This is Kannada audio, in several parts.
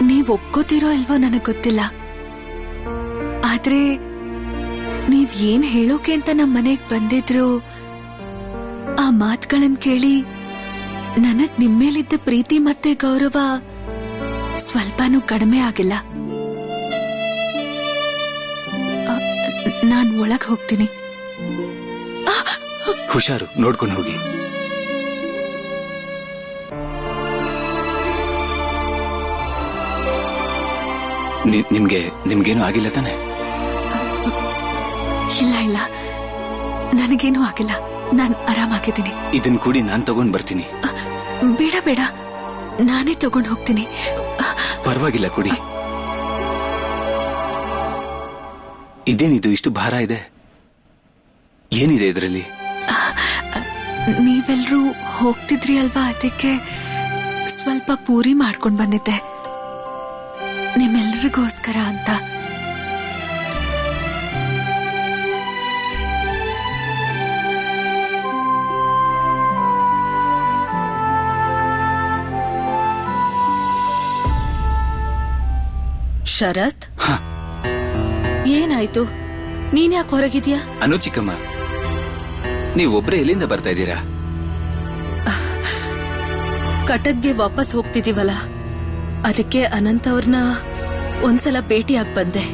ನೀವ್ ಒಪ್ಕೋತಿರೋ ಇಲ್ವೋ ನನಗ್ ಗೊತ್ತಿಲ್ಲ, ಆದ್ರೆ ನೀವ್ ಏನ್ ಹೇಳೋಕೆ ಅಂತ ನಮ್ ಮನೆಗ್ ಬಂದಿದ್ರು ಆ ಮಾತುಗಳನ್ ಕೇಳಿ ನನಗ್ ನಿಮ್ಮೇಲಿದ್ದ ಪ್ರೀತಿ ಮತ್ತೆ ಗೌರವ ಸ್ವಲ್ಪನೂ ಕಡಿಮೆ ಆಗಿಲ್ಲ. ನಾನ್ ಒಳಗ್ ಹೋಗ್ತೀನಿ. ಹುಷಾರು, ನೋಡ್ಕೊಂಡು ಹೋಗಿ. ನಿಮ್ಗೇನು ಆಗಿಲ್ಲ ತಾನೆ? ಇಲ್ಲ ಇಲ್ಲ, ನನಗೇನು ಆಗಿಲ್ಲ, ನಾನ್ ಆರಾಮಾಗಿದ್ದೀನಿ. ಇದನ್ ಕೂಡಿ ನಾನ್ ತಗೊಂಡ್ ಬರ್ತೀನಿ. ಬೇಡ ಬೇಡ, ನಾನೇ ತಗೊಂಡ್ ಹೋಗ್ತೀನಿ. ಪರವಾಗಿಲ್ಲ, ಕೊಡಿ. ಇದೇನಿದು ಇಷ್ಟು ಭಾರ ಇದೆ? ಏನಿದೆ ಇದರಲ್ಲಿ? ನೀವೆಲ್ರೂ ಹೋಗ್ತಿದ್ರಿ ಅಲ್ವಾ, ಅದಕ್ಕೆ ಸ್ವಲ್ಪ ಪೂರಿ ಮಾಡ್ಕೊಂಡ್ ಬಂದಿದ್ದೆ ನಿಮ್ಮೆಲ್ಲರಿಗೋಸ್ಕರ ಅಂತ. ಶರತ್, ಏನಾಯ್ತು? ನೀನ್ ಯಾಕೆ ಹೊರಗಿದ್ಯಾ? ಅನು ಚಿಕ್ಕಮ್ಮ, ನೀವೊಬ್ರೆ ಎಲ್ಲಿಂದ ಬರ್ತಾ ಇದ್ದೀರಾ? ಕಟಕ್ಗೆ ವಾಪಸ್ ಹೋಗ್ತಿದೀವಲ್ಲ, ಅದಕ್ಕೆ ಅನಂತ್ ಅವ್ರನ್ನ ಒಂದ್ಸಲ ಭೇಟಿಯಾಗಿ ಬಂದೆ.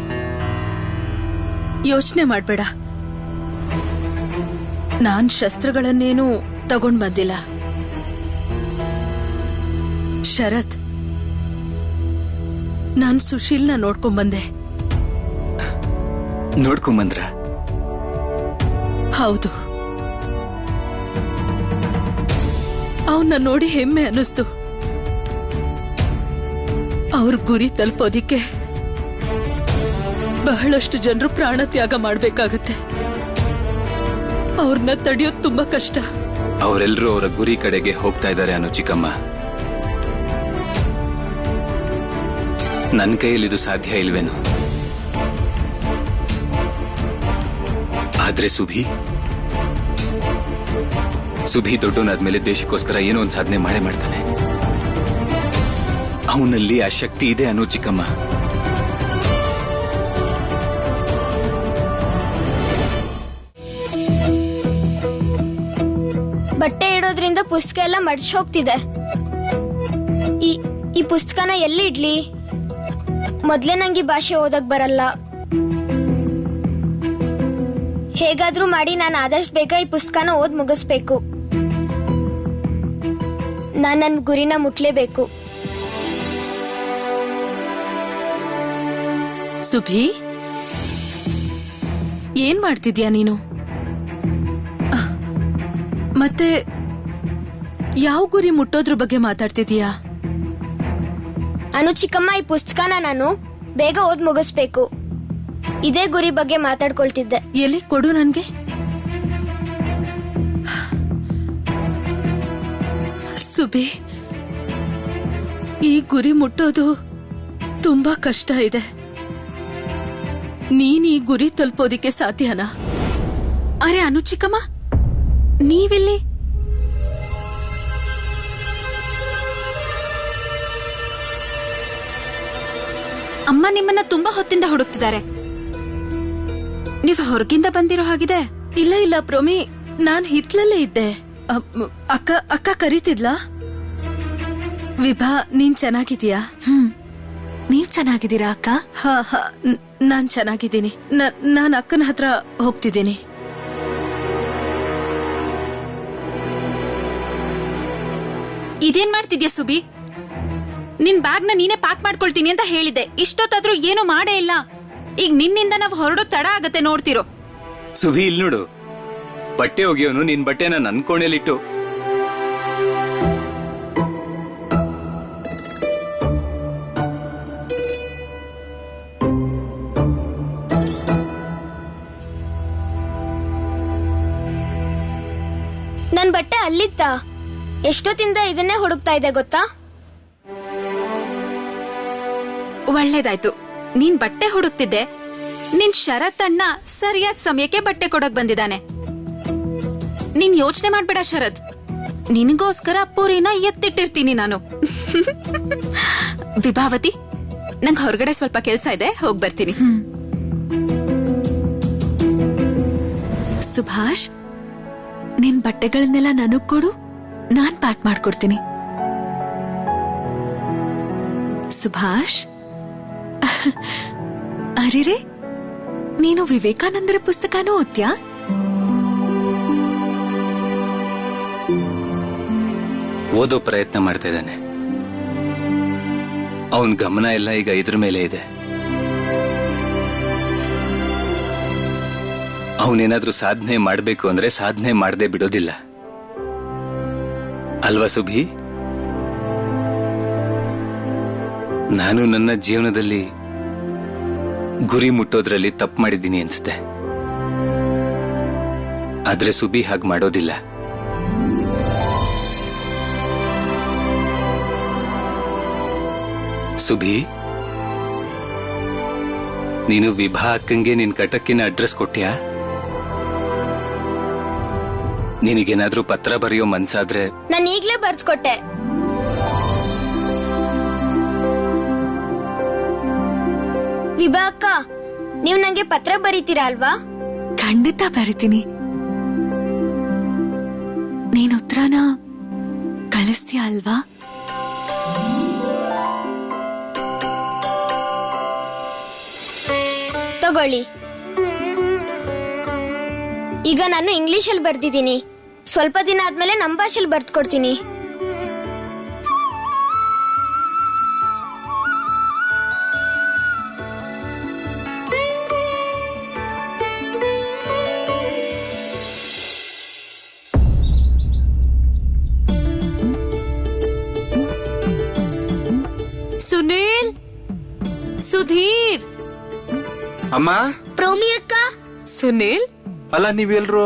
ಯೋಚನೆ ಮಾಡ್ಬೇಡ, ನಾನ್ ಶಸ್ತ್ರಗಳನ್ನೇನು ತಗೊಂಡ್ ಬಂದಿಲ್ಲ. ಶರತ್, ನಾನ್ ಸುಶೀಲ್ನ ನೋಡ್ಕೊಂಡ್ಬಂದೆ. ನೋಡ್ಕೊಂಬಂದ್ರ? ಹೌದು. ಅವನ್ನ ನೋಡಿ ಹೆಮ್ಮೆ ಅನ್ನಿಸ್ತು. ಅವ್ರ ಗುರಿ ತಲುಪೋದಿಕ್ಕೆ ಬಹಳಷ್ಟು ಜನರು ಪ್ರಾಣ ತ್ಯಾಗ ಮಾಡ್ಬೇಕಾಗತ್ತೆ. ಅವ್ರನ್ನ ತಡೆಯೋದು ತುಂಬಾ ಕಷ್ಟ. ಅವರೆಲ್ಲರೂ ಅವರ ಗುರಿ ಕಡೆಗೆ ಹೋಗ್ತಾ ಇದ್ದಾರೆ ಅನು ಚಿಕ್ಕಮ್ಮ. ನನ್ನ ಕೈಯಲ್ಲಿ ಇದು ಸಾಧ್ಯ ಇಲ್ವೇನು? ಆದ್ರೆ ಸುಭಿ ದೊಡ್ಡವನಾದ್ಮೇಲೆ ದೇಶಕ್ಕೋಸ್ಕರ ಏನೋ ಒಂದು ಸಾಧನೆ ಮಾಡೇ ಮಾಡ್ತಾನೆ. ಅವನಲ್ಲಿ ಆ ಶಕ್ತಿ ಇದೆ ಅನು ಚಿಕ್ಕಮ್ಮ. ಬಟ್ಟೆ ಇಡೋದ್ರಿಂದ ಪುಸ್ತಕ ಎಲ್ಲ ಮಡ್ಚ್ ಹೋಗ್ತಿದೆ. ಈ ಪುಸ್ತಕನ ಎಲ್ಲಿ ಇಡ್ಲಿ? ಮೊದ್ಲೇ ನಂಗೆ ಭಾಷೆ ಓದಕ್ ಬರಲ್ಲ. ಹೇಗಾದ್ರೂ ಮಾಡಿ ನಾನು ಆದಷ್ಟು ಬೇಗ ಈ ಪುಸ್ತಕನ ಓದ್ ಮುಗಿಸ್ಬೇಕು. ನಾನ್ ನನ್ನ ಗುರಿನ ಮುಟ್ಲೇಬೇಕು. ಸುಭಿ, ಏನ್ ಮಾಡ್ತಿದ್ಯಾ ನೀನು? ಮತ್ತೆ ಯಾವ ಗುರಿ ಮುಟ್ಟೋದ್ರ ಬಗ್ಗೆ ಮಾತಾಡ್ತಿದೀಯಾ? ಅನು ಚಿಕ್ಕಮ್ಮ, ಈ ಪುಸ್ತಕನ ನಾನು ಬೇಗ ಓದ್ ಮುಗಿಸ್ಬೇಕು. ಇದೇ ಗುರಿ ಬಗ್ಗೆ ಮಾತಾಡ್ಕೊಳ್ತಿದ್ದೆ. ಎಲ್ಲಿ ಕೊಡು ನನ್ಗೆ. ಸುಬಿ, ಈ ಗುರಿ ಮುಟ್ಟೋದು ತುಂಬಾ ಕಷ್ಟ ಇದೆ. ನೀನ್ ಈ ಗುರಿ ತಲುಪೋದಿಕ್ಕೆ ಸಾಧ್ಯನಾ? ಅರೆ ಅನು ಚಿಕ್ಕಮ್ಮ, ನೀವಿಲ್ಲಿ? ಅಮ್ಮ ನಿಮ್ಮನ್ನ ತುಂಬಾ ಹೊತ್ತಿಂದ ಹುಡುಕ್ತಿದ್ದಾರೆ. ನೀವು ಹೊರಗಿಂದ ಬಂದಿರೋ ಹಾಗಿದೆ. ಇಲ್ಲ ಇಲ್ಲ ಪ್ರೋಮಿ, ನಾನ್ ಹಿತ್ಲಲ್ಲೇ ಇದ್ದೆ. ಅಕ್ಕ ಕರೀತಿದ್ಲಾ? ವಿಭಾ, ನೀನ್ ಚೆನ್ನಾಗಿದೀಯಾ? ನೀವ್ ಚೆನ್ನಾಗಿದ್ದೀರಾ ಅಕ್ಕ? ಹಾ, ನಾನ್ ಚೆನ್ನಾಗಿದ್ದೀನಿ. ನಾನ್ ಅಕ್ಕನ ಹತ್ರ ಹೋಗ್ತಿದ್ದೀನಿ. ಇದೇನ್ ಮಾಡ್ತಿದ್ಯಾ ಸುಬಿ? ನಿನ್ ಬ್ಯಾಗ್ನ ನೀನೇ ಪ್ಯಾಕ್ ಮಾಡ್ಕೊಳ್ತೀನಿ ಅಂತ ಹೇಳಿದ್ದೆ. ಇಷ್ಟೊತ್ತಾದ್ರೂ ಏನು ಮಾಡೇ ಇಲ್ಲ. ಈಗ ನಿನ್ನಿಂದ ನಾವು ಹೊರಡೋ ತಡ ಆಗತ್ತೆ, ನೋಡ್ತಿರೋ. ಸುಭಿ, ಇಲ್ಲಿ ನೋಡು, ಬಟ್ಟೆ ಒಗೆಯೋನು ನಿನ್ ಬಟ್ಟೆನ ನನ್ ಕೋಣೆಲಿಟ್ಟು. ನನ್ ಬಟ್ಟೆ ಅಲ್ಲಿತ್ತ? ಎಷ್ಟೊತ್ತಿಂದ ಇದನ್ನೇ ಹುಡುಕ್ತಾ ಇದೆ ಗೊತ್ತಾ? ಒಳ್ಳೇದಾಯ್ತು, ನೀನ್ ಬಟ್ಟೆ ಹುಡುಕ್ತಿದ್ದೆ. ನಿನ್ ಶರತ್ ಅಣ್ಣ ಸರಿಯಾದ ಸಮಯಕ್ಕೆ ಬಟ್ಟೆ ಕೊಡಕ್ ಬಂದಿದ್ದಾನೆ. ನೀನ್ ಯೋಚನೆ ಮಾಡ್ಬೇಡ ಶರತ್, ನಿನಗೋಸ್ಕರ ಪೂರಿನ ಎತ್ತಿಟ್ಟಿರ್ತೀನಿ ನಾನು. ವಿಭಾವತಿ, ನಂಗೆ ಹೊರಗಡೆ ಸ್ವಲ್ಪ ಕೆಲ್ಸ ಇದೆ, ಹೋಗ್ ಬರ್ತೀನಿ. ಸುಭಾಷ್, ನಿನ್ ಬಟ್ಟೆಗಳನ್ನೆಲ್ಲ ನನಗ್ ಕೊಡು, ನಾನ್ ಪ್ಯಾಕ್ ಮಾಡ್ಕೊಡ್ತೀನಿ. ಸುಭಾಷ್, ಅರಿರೇ, ನೀನು ವಿವೇಕಾನಂದರ ಪುಸ್ತಕನೂ ಓದ್ತ್ಯಾ? ಓದೋ ಪ್ರಯತ್ನ ಮಾಡ್ತಾ ಇದ್ದಾನೆ. ಅವನ್ ಗಮನ ಎಲ್ಲ ಈಗ ಇದ್ರ ಮೇಲೆ ಇದೆ. ಅವನೇನಾದ್ರೂ ಸಾಧನೆ ಮಾಡ್ಬೇಕು ಅಂದ್ರೆ ಸಾಧನೆ ಮಾಡದೆ ಬಿಡೋದಿಲ್ಲ ಅಲ್ವಾ ಸುಭಿ? ನಾನು ನನ್ನ ಜೀವನದಲ್ಲಿ ಗುರಿ ಮುಟ್ಟೋದ್ರಲ್ಲಿ ತಪ್ಪು ಮಾಡಿದ್ದೀನಿ ಅನ್ಸುತ್ತೆ. ಆದ್ರೆ ಸುಬಿ ಹಾಗೆ ಮಾಡೋದಿಲ್ಲ. ಸುಬಿ, ನೀನು ವಿಭಾ ಅಕ್ಕಂಗೆ ನಿನ್ ಕಟಕ್ಕಿನ ಅಡ್ರೆಸ್ ಕೊಟ್ಟ್ಯಾ? ನಿನಗೇನಾದ್ರೂ ಪತ್ರ ಬರೆಯೋ ಮನ್ಸಾದ್ರೆ ನಾನು ಈಗ್ಲೇ ಬರ್ದ್ಕೊಟ್ಟೆ. ವಿಭಾ ಅಕ್ಕ, ನೀವ್ ನಂಗೆ ಪತ್ರ ಬರೀತೀರಾ ಅಲ್ವಾ? ಖಂಡಿತ ಬರಿತೀನಿ. ನೀನ್ ಉತ್ತರನ ಕಳಿಸ್ತೀಯ ಅಲ್ವಾ? ತಗೊಳ್ಳಿ. ಈಗ ನಾನು ಇಂಗ್ಲಿಷಲ್ಲಿ ಬರ್ದಿದ್ದೀನಿ. ಸ್ವಲ್ಪ ದಿನ ಆದ್ಮೇಲೆ ನಮ್ಮ ಭಾಷೆಯಲ್ಲಿ ಬರ್ದ್ಕೊಡ್ತೀನಿ. ಸುನೀಲ್, ಸುಧೀರ್. ಅಮ್ಮ, ಪ್ರೋಮಿ ಅಕ್ಕ. ಸುನೀಲ್, ಅಲ್ಲ ನೀವೆಲ್ರು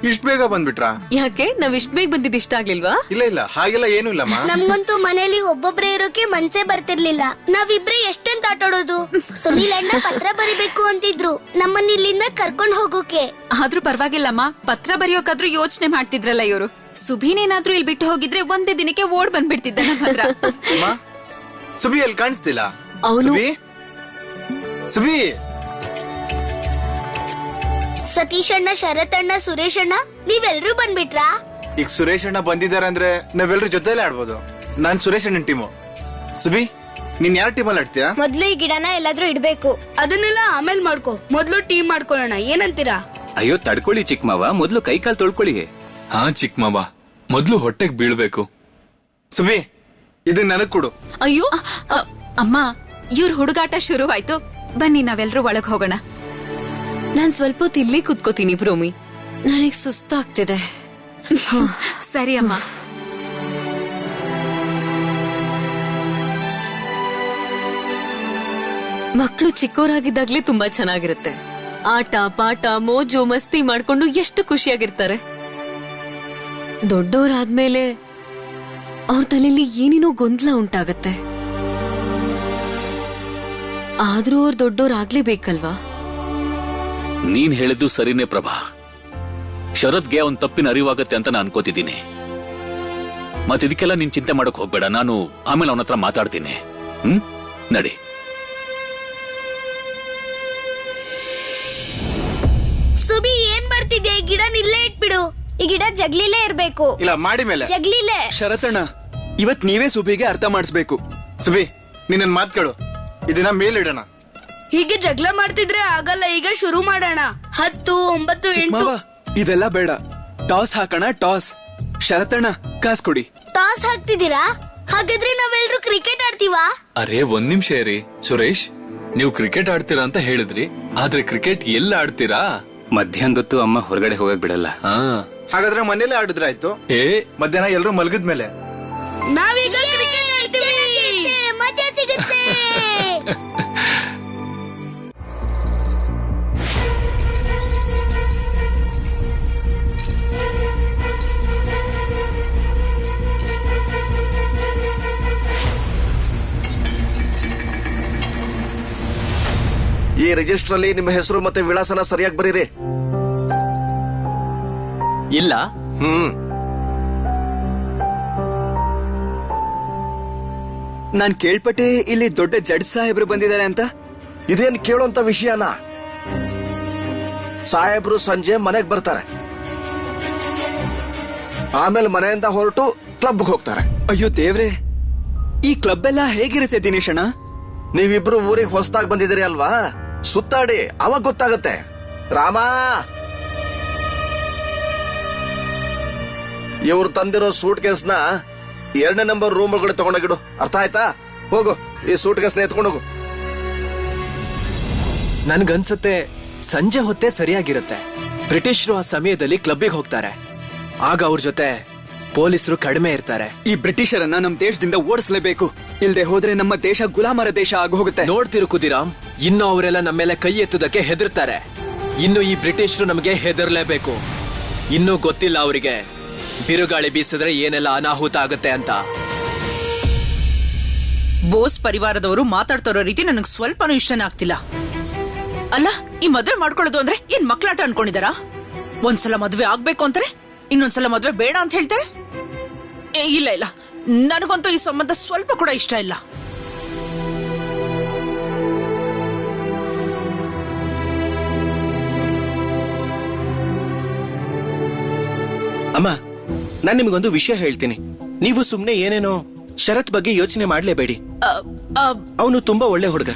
ಇಷ್ಟ ಬೇಗ ಬಂದ್ಬಿಟ್ರಾ? ಯಾಕೆ ನಾವ್ ಇಷ್ಟ ಬೇಗ ಬಂದಿದ್ ಇಷ್ಟ ಆಗ್ಲಿಲ್ವಾ? ಇಲ್ಲ ಇಲ್ಲ, ಹಾಗೆಲ್ಲ ಏನೂ ಇಲ್ಲಮ್ಮ. ನಮ್ಗಂತೂ ಮನೇಲಿ ಒಬ್ಬೊಬ್ರೇ ಇರೋಕೆ ಮನ್ಸೇ ಬರ್ತಿರ್ಲಿಲ್ಲ. ನಾವಿಬ್ರೇ ಎಷ್ಟೆಂತ ಆಟಾಡೋದು. ಸುನೀಲ್ ಅಣ್ಣ ಪತ್ರ ಬರಿಬೇಕು ಅಂತಿದ್ರು ನಮ್ಮನ್ನ ಇಲ್ಲಿಂದ ಕರ್ಕೊಂಡ್ ಹೋಗೋಕೆ. ಆದ್ರೂ ಪರವಾಗಿಲ್ಲಮ್ಮ, ಪತ್ರ ಬರೆಯೋಕಾದ್ರೂ ಯೋಚನೆ ಮಾಡ್ತಿದ್ರಲ್ಲ ಇವರು. ಸುಭೀನೇನಾದ್ರೂ ಇಲ್ಲಿ ಬಿಟ್ಟು ಹೋಗಿದ್ರೆ ಒಂದೇ ದಿನಕ್ಕೆ ಓಡ್ ಬಂದ್ಬಿಡ್ತಿದ್ದ ನಮ್ಮ ಹತ್ರ. ಅಮ್ಮ, ಸುಬಿ ಅಲ್ಲಿ ಕಾಣಿಸ್ತಿಲ್ಲ. ಅವನು ಸುಬಿ, ಸತೀಶ್ ಅಣ್ಣ, ಶರತ್ ಅಣ್ಣ, ಸುರೇಶ್ ಅಣ್ಣ ನೀವೆಲ್ರೂ ಬಂದ್ಬಿಟ್ರಾ? ಈಗ ಸುರೇಶ್ ಅಣ್ಣ ಬಂದಿದ್ದಾರೆ ಅಂದ್ರೆ ನಾವೆಲ್ಲರೂ ಜೊತೆಲೇ ಆಡ್ಬೋದು. ನಾನ್ ಸುರೇಶ್ ಅಣ್ಣನ ಟೀಮು. ಸುಬಿ, ನೀನ್ ಯಾರ ಟೀಮಲ್ಲಿ ಆಡ್ತೀಯಾ? ಮೊದ್ಲು ಈ ಗಿಡನ ಎಲ್ಲಾದ್ರೂ ಇಡ್ಬೇಕು. ಅದನ್ನೆಲ್ಲ ಆಮೇಲೆ ಮಾಡ್ಕೋ, ಮೊದ್ಲು ಟೀಮ್ ಮಾಡ್ಕೊಳ್ಳೋಣ. ಏನಂತೀರಾ? ಅಯ್ಯೋ ತಡ್ಕೊಳ್ಳಿ ಚಿಕ್ಕಮಾವ, ಮೊದ್ಲು ಕೈ ಕಾಲು ತೊಳ್ಕೊಳ್ಳಿ. ಹಾ ಚಿಕ್ಕಮಾವ, ಮೊದ್ಲು ಹೊಟ್ಟೆಗ್ ಬೀಳ್ಬೇಕು. ಸುಬಿ, ಇದನ್ನ ನನಗ್ ಕೊಡು. ಅಯ್ಯೋ ಅಮ್ಮ, ಇವ್ರ ಹುಡುಗಾಟ ಶುರುವಾಯ್ತು. ಬನ್ನಿ ನಾವೆಲ್ಲರೂ ಒಳಗ್ ಹೋಗೋಣ. ನಾನ್ ಸ್ವಲ್ಪ ಹೊತ್ತು ಇಲ್ಲಿ ಕುತ್ಕೋತೀನಿ ಪ್ರೋಮಿ, ನನಗ್ ಸುಸ್ತಾಗ್ತಿದೆ. ಸರಿ ಅಮ್ಮ. ಮಕ್ಕಳು ಚಿಕ್ಕವರಾಗಿದ್ದಾಗ್ಲೇ ತುಂಬಾ ಚೆನ್ನಾಗಿರುತ್ತೆ. ಆಟ ಪಾಠ ಮೋಜು ಮಸ್ತಿ ಮಾಡ್ಕೊಂಡು ಎಷ್ಟು ಖುಷಿಯಾಗಿರ್ತಾರೆ. ದೊಡ್ಡವರಾದ್ಮೇಲೆ ಅವ್ರ ತಲೆಯಲ್ಲಿ ಏನೇನೋ ಗೊಂದಲ ಉಂಟಾಗತ್ತೆ. ಆದ್ರೂ ಅವ್ರು ದೊಡ್ಡವರಾಗ್ಲೇಬೇಕಲ್ವಾ? ನೀನ್ ಹೇಳಿದ್ದು ಸರಿನೇ ಪ್ರಭಾ. ಶರತ್ಗೆ ಅವನ್ ತಪ್ಪಿನ ಅರಿವಾಗತ್ತೆ ಅಂತ ನಾನು ಅನ್ಕೋತಿದ್ದೀನಿ. ಮತ್ತಿದಕ್ಕೆಲ್ಲ ನೀನ್ ಚಿಂತೆ ಮಾಡಕ್ ಹೋಗ್ಬೇಡ, ನಾನು ಆಮೇಲೆ ಅವನ ಹತ್ರ ಮಾತಾಡ್ತೀನಿ. ನಡಿ. ಸುಬಿ, ಏನ್ ಮಾಡ್ತಿದ್ಯಾ? ಈ ಗಿಡ ಇಲ್ಲೇ ಇಟ್ಬಿಡು. ಈ ಗಿಡ ಜಗ್ಲಿಲೇ ಇರ್ಬೇಕು. ಇಲ್ಲ, ಮಾಡಿ ಮೇಲೆ. ಜಗ್ಲಿಲೇ. ಶರತಣ್ಣ, ಇವತ್ ನೀವೇ ಸುಬಿಗೆ ಅರ್ಥ ಮಾಡಿಸ್ಬೇಕು. ಸುಬಿ, ನಿನ್ನ ಮಾತ್ ಕೇಳು. ಇದನ್ನ ಮೇಲಿಡೋಣ. ಹೀಗೆ ಜಗಳ ಮಾಡ್ತಿದ್ರೆ ಆಗಲ್ಲ. ಈಗ ಶುರು ಮಾಡೋಣ. 10, 9, 8. ಇದೆಲ್ಲ ಬೇಡ. ಟಾಸ್ ಹಾಕೋಣ. ಟಾಸ್. ಶರತಣ್ಣ, ಕಾಸ್ ಕೊಡಿ. ಟಾಸ್ ಹಾಕ್ತಿದ್ದೀರಾ? ಹಾಗಾದ್ರೆ ನಾವೆಲ್ರೂ ಕ್ರಿಕೆಟ್ ಆಡ್ತೀವಾ? ಅರೆ ಒಂದ್ ನಿಮಿಷ ಇರಿ ಸುರೇಶ್, ನೀವು ಕ್ರಿಕೆಟ್ ಆಡ್ತೀರಾ ಅಂತ ಹೇಳಿದ್ರಿ, ಆದ್ರೆ ಕ್ರಿಕೆಟ್ ಎಲ್ಲ ಆಡ್ತೀರಾ? ಮಧ್ಯಾಹ್ನದೊತ್ತು ಅಮ್ಮ ಹೊರಗಡೆ ಹೋಗಕ್ ಬಿಡಲ್ಲ. ಹಾಗಾದ್ರೆ ಮನೇಲೆ ಆಡಿದ್ರಾಯ್ತು. ಮಧ್ಯಾಹ್ನ ಎಲ್ರು ಮಲಗಿದ್ಮೇಲೆ ನಾವೀಗ ಕ್ರಿಕೆಟ್ ಆಡ್ತೀವಿ. ಮಜಾ ಸಿಗುತ್ತೆ. ಈ ರಿಜಿಸ್ಟರ್ ಅಲ್ಲಿ ನಿಮ್ಮ ಹೆಸರು ಮತ್ತೆ ವಿಳಾಸನ ಸರಿಯಾಗಿ ಬರೀರಿ. ಇಲ್ಲ. ನಾನ್ ಕೇಳ್ಪಟ್ಟೆ ಇಲ್ಲಿ ದೊಡ್ಡ ಜಡ್ಜ್ ಸಾಹೇಬ್ರು ಬಂದಿದ್ದಾರೆ ಅಂತ. ಇದೇನ್ ಕೇಳೋಂತ ವಿಷಯನ? ಸಾಹೇಬ್ರು ಸಂಜೆ ಮನೆಗ್ ಬರ್ತಾರೆ, ಆಮೇಲೆ ಮನೆಯಿಂದ ಹೊರಟು ಕ್ಲಬ್ಗೆ ಹೋಗ್ತಾರೆ. ಅಯ್ಯೋ ದೇವ್ರೆ, ಈ ಕ್ಲಬ್ ಎಲ್ಲ ಹೇಗಿರುತ್ತೆ ದಿನೇಶ್ ಅಣ್ಣ? ನೀವಿಬ್ರು ಊರಿಗೆ ಹೊಸದಾಗಿ ಬಂದಿದ್ದೀರಿ ಅಲ್ವಾ, ಸುತ್ತಾಡಿ ಅವಾಗ ಗೊತ್ತಾಗತ್ತೆ. ರಾಮ, ಇವ್ರು ತಂದಿರೋ ಸೂಟ್ ಕೇಸ್ನ 2ನೇ ನಂಬರ್ ರೂಮ್ ಒಳಗಡೆ ತಗೊಂಡೋಗಿಡು. ಅರ್ಥ ಆಯ್ತಾ? ಹೋಗು, ಈ ಸೂಟ್ ಕೇಸ್ನ ಎತ್ಕೊಂಡೋಗು. ನನ್ಗನ್ಸುತ್ತೆ ಸಂಜೆ ಹೊತ್ತೇ ಸರಿಯಾಗಿರುತ್ತೆ. ಬ್ರಿಟಿಷರು ಆ ಸಮಯದಲ್ಲಿ ಕ್ಲಬ್ಬಿಗೆ ಹೋಗ್ತಾರೆ, ಆಗ ಅವ್ರ ಜೊತೆ ಪೊಲೀಸರು ಕಡಿಮೆ ಇರ್ತಾರೆ. ಈ ಬ್ರಿಟಿಷರನ್ನ ನಮ್ ದೇಶದಿಂದ ಓಡಿಸಲೇಬೇಕು, ಇಲ್ದೆ ಹೋದ್ರೆ ನಮ್ಮ ದೇಶ ಗುಲಾಮರ ದೇಶ ಆಗೋಗುತ್ತೆ. ನೋಡ್ತಿರು ಕುದಿರಾಮ್, ಇನ್ನು ಅವರೆಲ್ಲ ನಮ್ಮ ಮೇಲೆ ಕೈ ಎತ್ತುದಕ್ಕೆ ಹೆದರ್ತಾರೆ. ಇನ್ನು ಈ ಬ್ರಿಟಿಷರು ನಮಗೆ ಹೆದರ್ಲೇಬೇಕು. ಇನ್ನೂ ಗೊತ್ತಿಲ್ಲ ಅವರಿಗೆ ಬಿರುಗಾಳಿ ಬೀಸಿದ್ರೆ ಏನೆಲ್ಲ ಅನಾಹುತ ಆಗತ್ತೆ ಅಂತ. ಬೋಸ್ ಪರಿವಾರದವರು ಮಾತಾಡ್ತಾರೋ ರೀತಿ ನನಗೆ ಸ್ವಲ್ಪನೂ ಇಷ್ಟನೇ ಆಗ್ತಿಲ್ಲ. ಅಲ್ಲ, ಈ ಮದ್ವೆ ಮಾಡ್ಕೊಳ್ಳೋದು ಅಂದ್ರೆ ಏನ್ ಮಕ್ಳಾಟ ಅನ್ಕೊಂಡಿದಾರ? ಒಂದ್ಸಲ ಮದ್ವೆ ಆಗ್ಬೇಕು ಅಂತಾರೆ, ಇನ್ನೊಂದ್ಸಲ ಮದ್ವೆ ಬೇಡ ಅಂತ ಹೇಳ್ತಾರೆ. ಇಲ್ಲ ಇಲ್ಲ, ನನಗಂತೂ ಈ ಸಂಬಂಧ ಸ್ವಲ್ಪ ಕೂಡ ಇಷ್ಟ ಇಲ್ಲ. ಅಮ್ಮ, ನಾನ್ ನಿಮಗೊಂದು ವಿಷಯ ಹೇಳ್ತೀನಿ. ನೀವು ಸುಮ್ನೆ ಏನೇನೋ ಶರತ್ ಬಗ್ಗೆ ಯೋಚನೆ ಮಾಡ್ಲೇಬೇಡಿ. ಅವನು ತುಂಬಾ ಒಳ್ಳೆ ಹುಡುಗ.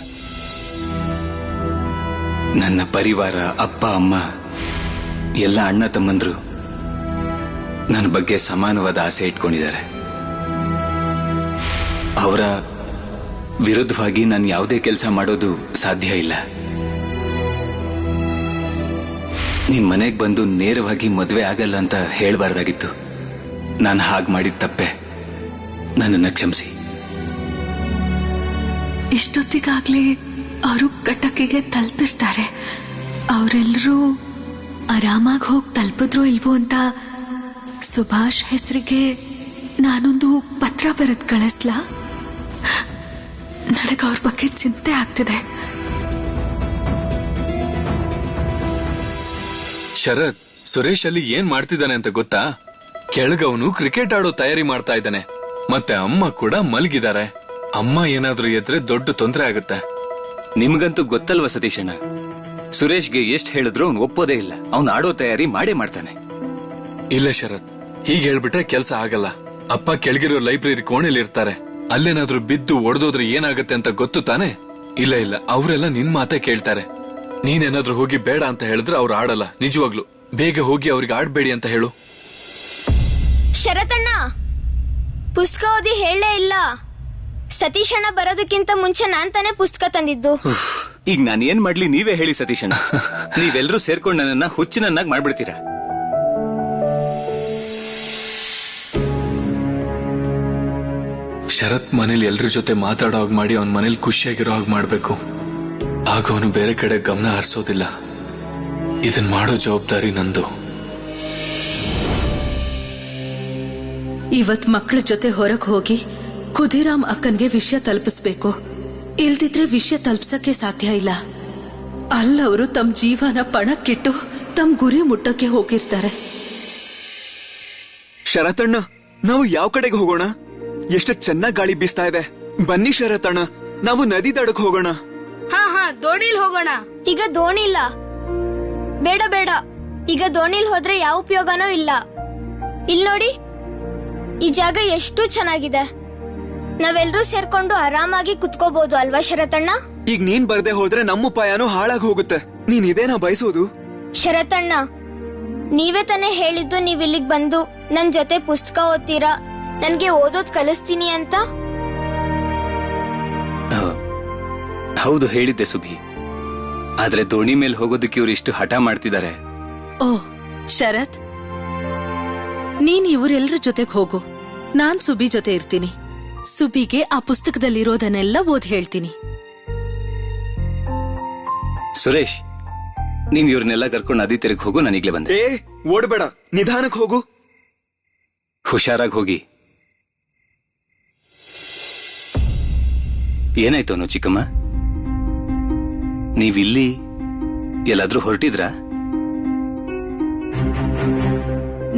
ನನ್ನ ಪರಿವಾರ, ಅಪ್ಪ ಅಮ್ಮ, ಎಲ್ಲ ಅಣ್ಣ ತಮ್ಮಂದ್ರು ನನ್ನ ಬಗ್ಗೆ ಸಮಾನವಾದ ಆಸೆ ಇಟ್ಕೊಂಡಿದ್ದಾರೆ. ಅವರ ವಿರುದ್ಧವಾಗಿ ನಾನು ಯಾವುದೇ ಕೆಲಸ ಮಾಡೋದು ಸಾಧ್ಯ ಇಲ್ಲ. ನಿಮ್ ಮನೆಗೆ ಬಂದು ನೇರವಾಗಿ ಮದ್ವೆ ಆಗಲ್ಲ ಅಂತ ಹೇಳ್ಬಾರ್ದಾಗಿತ್ತು. ನಾನು ಹಾಗೆ ಮಾಡಿದ ತಪ್ಪೆ, ನನ್ನನ್ನು ಕ್ಷಮಿಸಿ. ಇಷ್ಟೊತ್ತಿಗಾಗ್ಲೇ ಅವರು ಕಟಕಿಗೆ ತಲುಪಿರ್ತಾರೆ. ಅವರೆಲ್ಲರೂ ಆರಾಮಾಗಿ ಹೋಗಿ ತಲುಪಿದ್ರು ಇಲ್ವೋ ಅಂತ ಸುಭಾಷ್ ಹೆಸರಿಗೆ ನಾನೊಂದು ಪತ್ರ ಬರೆದು ಕಳಿಸ್ಲಾ? ನನಗೆ ಅವ್ರ ಬಗ್ಗೆ ಚಿಂತೆ ಆಗ್ತಿದೆ. ಶರತ್, ಸುರೇಶ್ ಅಲ್ಲಿ ಏನ್ ಮಾಡ್ತಿದ್ದಾನೆ ಅಂತ ಗೊತ್ತಾ? ಕೆಳಗವನು ಕ್ರಿಕೆಟ್ ಆಡೋ ತಯಾರಿ ಮಾಡ್ತಾ ಇದ್ದಾನೆ. ಮತ್ತೆ ಅಮ್ಮ ಕೂಡ ಮಲಗಿದ್ದಾರೆ. ಅಮ್ಮ ಏನಾದ್ರೂ ಎದ್ರೆ ದೊಡ್ಡ ತೊಂದರೆ ಆಗುತ್ತೆ. ನಿಮ್ಗಂತೂ ಗೊತ್ತಲ್ವ ಸತೀಶಣ್ಣ, ಸುರೇಶ್ಗೆ ಎಷ್ಟು ಹೇಳಿದ್ರು ಅವ್ನು ಒಪ್ಪೋದೇ ಇಲ್ಲ. ಅವ್ನು ಆಡೋ ತಯಾರಿ ಮಾಡೇ ಮಾಡ್ತಾನೆ. ಇಲ್ಲ ಶರತ್, ಹೀಗೆ ಹೇಳ್ಬಿಟ್ರೆ ಕೆಲ್ಸ ಆಗಲ್ಲ. ಅಪ್ಪ ಕೆಳಗಿರೋ ಲೈಬ್ರರಿ ಕೋಣೆಲಿ ಇರ್ತಾರೆ. ಅಲ್ಲೇನಾದ್ರೂ ಬಿದ್ದು ಒಡೆದೋದ್ರೆ ಏನಾಗುತ್ತೆ ಅಂತ ಗೊತ್ತು ತಾನೆ? ಇಲ್ಲ ಇಲ್ಲ, ಅವರೆಲ್ಲ ನಿನ್ ಮಾತೇ ಕೇಳ್ತಾರೆ. ನೀನೇನಾದ್ರೂ ಹೋಗಿ ಬೇಡ ಅಂತ ಹೇಳಿದ್ರೆ ಅವ್ರು ಆಡಲ್ಲ. ನಿಜವಾಗ್ಲು ಬೇಗ ಹೋಗಿ ಅವ್ರಿಗೆ ಆಡ್ಬೇಡಿ ಅಂತ ಹೇಳು. ಶರತಣ್ಣ, ಪುಸ್ತಕ ಓದಿ ಹೇಳಲೇ ಇಲ್ಲ. ಸತೀಶಣ್ಣ ಬರೋದಕ್ಕಿಂತ ಮುಂಚೆ ನಾನ್ ತಾನೇ ಪುಸ್ತಕ ತಂದಿದ್ದು. ಈಗ ನಾನು ಏನ್ ಮಾಡ್ಲಿ, ನೀವೇ ಹೇಳಿ ಸತೀಶಣ್ಣ. ನೀವೆಲ್ಲರೂ ಸೇರ್ಕೊಂಡು ನನ್ನನ್ನ ಹುಚ್ಚಿನನ್ನಾಗಿ ಮಾಡ್ಬಿಡ್ತೀರಾ. ಶರತ್ ಮನೇಲಿ ಎಲ್ರ ಜೊತೆ ಮಾತಾಡೋ ಹಾಗೆ ಮಾಡಿ ಅವನ್ ಮನೇಲಿ ಖುಷಿಯಾಗಿರೋ ಹಾಗೆ ಮಾಡ್ಬೇಕು. ಆಗ ಅವನು ಬೇರೆ ಕಡೆ ಗಮನ ಹರಿಸೋದಿಲ್ಲ. ಇದನ್ ಮಾಡೋ ಜವಾಬ್ದಾರಿ ನಂದು. ಇವತ್ ಮಕ್ಕಳ ಜೊತೆ ಹೊರಗೆ ಹೋಗಿ ಖುದಿರಾಮ್ ಅಕ್ಕನ್ಗೆ ವಿಷಯ ತಲುಪಿಸ್ಬೇಕು. ಇಲ್ದಿದ್ರೆ ವಿಷಯ ತಲುಪ್ಸಕ್ಕೆ ಸಾಧ್ಯ ಇಲ್ಲ. ಅಲ್ಲವರು ತಮ್ಮ ಜೀವನ ಪಣಕ್ಕಿಟ್ಟು ತಮ್ಮ ಗುರಿ ಮುಟ್ಟಕ್ಕೆ ಹೋಗಿರ್ತಾರೆ. ಶರತಣ್ಣ, ನಾವು ಯಾವ ಕಡೆಗೆ ಹೋಗೋಣ? ಎಷ್ಟು ಚೆನ್ನಾಗಿ ಗಾಳಿ ಬೀಸ್ತಾ ಇದೆ. ಬನ್ನಿ ಶರತಣ್ಣ, ನಾವು ನದಿ ದಡಕ್ ಹೋಗೋಣ. ಹಾ, ದೋಣಿಲ್ ಹೋಗೋಣ. ಈಗ ದೋಣಿ ಇಲ್ಲ. ಬೇಡ ಬೇಡ, ಈಗ ದೋಣಿಲ್ ಹೋದ್ರೆ ಯಾವ ಉಪಯೋಗನೂ ಇಲ್ಲ. ಇಲ್ ನೋಡಿ, ಈ ಜಾಗ ಎಷ್ಟು ಚೆನ್ನಾಗಿದೆ. ನಾವೆಲ್ಲರೂ ಸೇರ್ಕೊಂಡು ಆರಾಮಾಗಿ ಕುತ್ಕೋಬಹುದು ಅಲ್ವಾ ಶರತಣ್ಣ? ಈಗ ನೀನ್ ಬರ್ದೆ ಹೋದ್ರೆ ನಮ್ಮ ಉಪಾಯನೂ ಹಾಳಾಗಿ ಹೋಗುತ್ತೆ. ನೀನ್ ಇದೇನಾ ಬಯಸೋದು? ಶರತಣ್ಣ, ನೀವೇ ತಾನೇ ಹೇಳಿದ್ದು ನೀವ್ ಇಲ್ಲಿಗ್ ಬಂದು ನನ್ ಜೊತೆ ಪುಸ್ತಕ ಓದ್ತೀರಾ, ನನ್ಗೆ ಓದೋದ್ ಕಲಿಸ್ತೀನಿ ಅಂತ. ಹೌದು, ಹೇಳಿದ್ದೆ ಸುಭಿ. ಆದ್ರೆ ದೋಣಿ ಮೇಲೆ ಹೋಗೋದಕ್ಕೆ ಇವ್ರು ಇಷ್ಟು ಹಠ ಮಾಡ್ತಿದ್ದಾರೆ. ಓ ಶರತ್, ನೀನ್ ಇವರೆಲ್ಲರ ಜೊತೆಗೆ ಹೋಗು. ನಾನ್ ಸುಬಿ ಜೊತೆ ಇರ್ತೀನಿ. ಸುಬಿಗೆ ಆ ಪುಸ್ತಕದಲ್ಲಿರೋದನ್ನೆಲ್ಲ ಓದಿ ಹೇಳ್ತೀನಿ. ಸುರೇಶ್, ನೀವ್ ಇವ್ರನ್ನೆಲ್ಲ ಕರ್ಕೊಂಡು ನದಿ ತೀರಕ್ಕೆ ಹೋಗು. ನಾನೀಗ್ಲೇ ಬಂದೆ. ಓಡ್ಬೇಡ, ನಿಧಾನಕ್ಕೆ ಹೋಗು. ಹುಷಾರಾಗಿ ಹೋಗಿ. ಏನಾಯ್ತು ಅನು ಚಿಕ್ಕಮ್ಮ? ನೀವಿಲ್ಲಿ ಎಲ್ಲಾದ್ರೂ ಹೊರಟಿದ್ರಾ?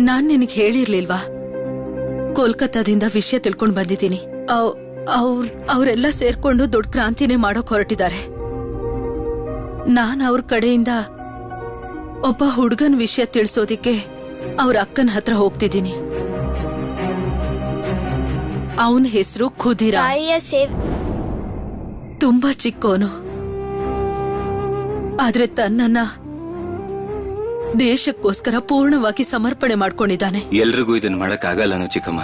ನಾನ್ ನಿನಗೆ ಹೇಳಿರ್ಲಿಲ್ವಾ? ಕೋಲ್ಕತ್ತಾದಿಂದ ವಿಷಯ ತಿಳ್ಕೊಂಡ್ ಬಂದಿದ್ದೀನಿ. ಅವರೆಲ್ಲ ಸೇರ್ಕೊಂಡು ದೊಡ್ಡ ಕ್ರಾಂತಿನೇ ಮಾಡೋಕ್ ಹೊರಟಿದ್ದಾರೆ. ನಾನ್ ಅವ್ರ ಕಡೆಯಿಂದ ಒಬ್ಬ ಹುಡುಗನ್ ವಿಷಯ ತಿಳಿಸೋದಿಕ್ಕೆ ಅವ್ರ ಅಕ್ಕನ ಹತ್ರ ಹೋಗ್ತಿದ್ದೀನಿ. ಅವನ ಹೆಸರು ಖುದಿರ. ತುಂಬಾ ಚಿಕ್ಕೋನು, ಆದ್ರೆ ತನ್ನನ್ನ ದೇಶಕ್ಕೋಸ್ಕರ ಪೂರ್ಣವಾಗಿ ಸಮರ್ಪಣೆ ಮಾಡ್ಕೊಂಡಿದ್ದಾನೆ. ಎಲ್ರಿಗೂ ಇದನ್ನ ಮಾಡಕ್ ಆಗಲ್ಲನು ಚಿಕ್ಕಮ್ಮ.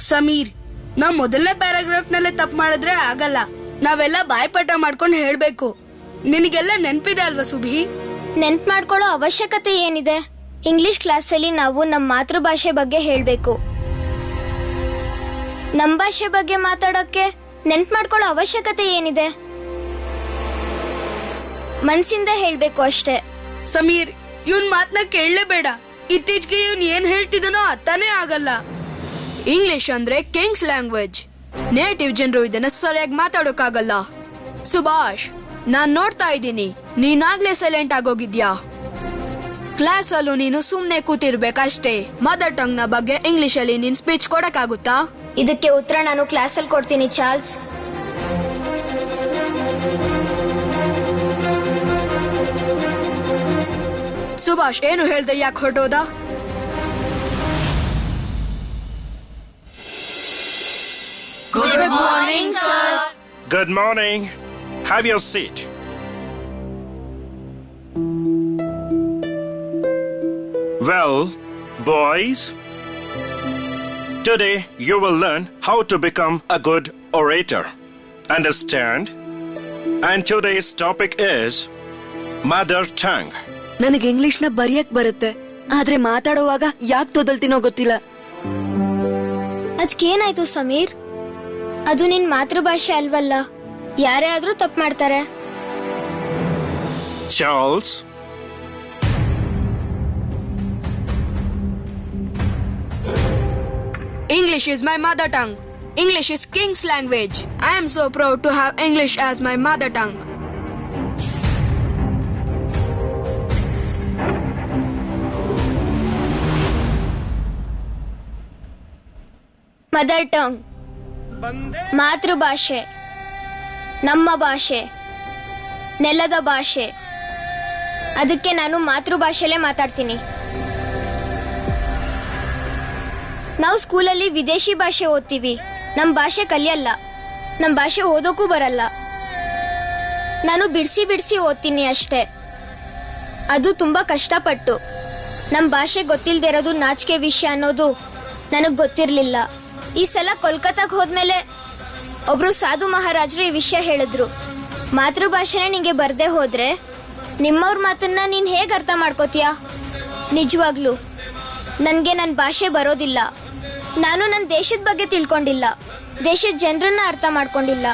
ಸಮೀರ್, ನಾವ್ ಮೊದಲನೇ ಪ್ಯಾರಾಗ್ರಾಫ್ ನಲ್ಲೇ ತಪ್ಪು ಮಾಡಿದ್ರೆ ಆಗಲ್ಲ. ನಾವೆಲ್ಲ ಬಾಯ್ಪಾಠ ಮಾಡ್ಕೊಂಡು ಹೇಳ್ಬೇಕು. ನಿನಗೆಲ್ಲ ನೆನ್ಪಿದೆ ಅಲ್ವಾ ಸುಭಿ? ನೆನ್ಪ್ ಮಾಡ್ಕೊಳ್ಳೋ ಅವಶ್ಯಕತೆ ಏನಿದೆ? ಇಂಗ್ಲಿಷ್ ಕ್ಲಾಸಲ್ಲಿ ನಾವು ನಮ್ಮ ಮಾತೃಭಾಷೆ ಬಗ್ಗೆ ಹೇಳ್ಬೇಕು. ನಮ್ ಭಾಷೆ ಬಗ್ಗೆ ಮಾತಾಡೋಕೆ ನೆನ್ಪ್ ಮಾಡ್ಕೊಳ್ಳೋ ಅವಶ್ಯಕತೆ ಏನಿದೆ? ಮನ್ಸಿಂದ ಹೇಳ್ಬೇಕು ಅಷ್ಟೇ. ಸಮೀರ್, ಇವನ್ ಮಾತನ್ನ ಕೇಳಲೇಬೇಡ. ಇತ್ತೀಚೆಗೆ ಇವನ್ ಏನ್ ಹೇಳ್ತಿದನೋ ಅರ್ಥನೇ ಆಗಲ್ಲ. ಇಂಗ್ಲಿಷ್ ಅಂದ್ರೆ ಕಿಂಗ್ಸ್ ಲ್ಯಾಂಗ್ವೇಜ್. ನೇಟಿವ್ ಜನರು ಇದನ್ನ ಸರಿಯಾಗಿ ಮಾತಾಡೋಕ್ಕಾಗಲ್ಲ. ಸುಭಾಷ್, ನಾನ್ ನೋಡ್ತಾ ಇದ್ದೀನಿ, ನೀನಾಗ್ಲೇ ಸೈಲೆಂಟ್ ಆಗೋಗಿದ್ಯಾ. ಕ್ಲಾಸ್ ಅಲ್ಲೂ ನೀನು ಸುಮ್ನೆ ಕೂತಿರ್ಬೇಕಷ್ಟೇ. ಮದರ್ ಟಂಗ್ ನ ಬಗ್ಗೆ ಇಂಗ್ಲಿಷ್ ಅಲ್ಲಿ ನೀನ್ ಸ್ಪೀಚ್ ಕೊಡಕ್ಕಾಗುತ್ತಾ? ಇದಕ್ಕೆ ಉತ್ತರ ನಾನು ಕ್ಲಾಸಲ್ಲಿ ಕೊಡ್ತೀನಿ ಚಾರ್ಲ್ಸ್. ಸುಭಾಷ್, ಏನು ಹೇಳ್ದೆ? ಯಾಕೆ ಹೊರಟೋದ? Good morning, sir. Good morning. Have your seat. Well, boys, today you will learn how to become a good orator. Understand? And today's topic is mother tongue. ನನಗೆ ಇಂಗ್ಲಿಷ್ ನ ಬರೆಯಕ್ ಬರುತ್ತೆ, ಆದ್ರೆ ಮಾತಾಡುವಾಗ ಯಾಕೆ ತೊದಲ್ತೀನೋ ಗೊತ್ತಿಲ್ಲ. ಅದಕ್ಕೇನಾಯ್ತು ಸಮೀರ್? ಅದು ನಿನ್ ಮಾತೃಭಾಷೆ ಅಲ್ವಲ್ಲ. ಯಾರೇ ಆದ್ರೂ ತಪ್ಪು ಮಾಡ್ತಾರೆ. Charles, English is my mother tongue. English is king's language. I am so proud to have English as my mother tongue. Mother tongue, ಮಾತೃಭಾಷೆ, ನಮ್ಮ ಭಾಷೆ, ನೆಲದ ಭಾಷೆ. ಅದಕ್ಕೆ ನಾನು ಮಾತೃಭಾಷೆಲೇ ಮಾತಾಡ್ತೀನಿ. ನಾವು ಸ್ಕೂಲಲ್ಲಿ ವಿದೇಶಿ ಭಾಷೆ ಓದ್ತೀವಿ, ನಮ್ಮ ಭಾಷೆ ಕಲಿಯಲ್ಲ, ನಮ್ಮ ಭಾಷೆ ಓದೋಕ್ಕೂ ಬರಲ್ಲ. ನಾನು ಬಿಡಿಸಿ ಓದ್ತೀನಿ ಅಷ್ಟೇ, ಅದು ತುಂಬಾ ಕಷ್ಟಪಟ್ಟು. ನಮ್ಮ ಭಾಷೆ ಗೊತ್ತಿಲ್ಲದೆ ಇರೋದು ನಾಚಿಕೆ ವಿಷಯ ಅನ್ನೋದು ನನಗೆ ಗೊತ್ತಿರಲಿಲ್ಲ. ಈ ಸಲ ಕೋಲ್ಕತ್ತಾಗ ಹೋದ್ಮೇಲೆ ಒಬ್ರು ಸಾಧು ಮಹಾರಾಜರು ಈ ವಿಷಯ ಹೇಳಿದ್ರು. ಮಾತೃಭಾಷೆನೇ ನಿಂಗೆ ಬರ್ದೇ ಹೋದ್ರೆ ನಿಮ್ಮವ್ರ ಮಾತನ್ನ ನೀನ್ ಹೇಗೆ ಅರ್ಥ ಮಾಡ್ಕೋತೀಯ? ನಿಜವಾಗ್ಲು ನನ್ಗೆ ನನ್ನ ಭಾಷೆ ಬರೋದಿಲ್ಲ. ನಾನು ನನ್ನ ದೇಶದ ಬಗ್ಗೆ ತಿಳ್ಕೊಂಡಿಲ್ಲ, ದೇಶದ ಜನರನ್ನ ಅರ್ಥ ಮಾಡ್ಕೊಂಡಿಲ್ಲ.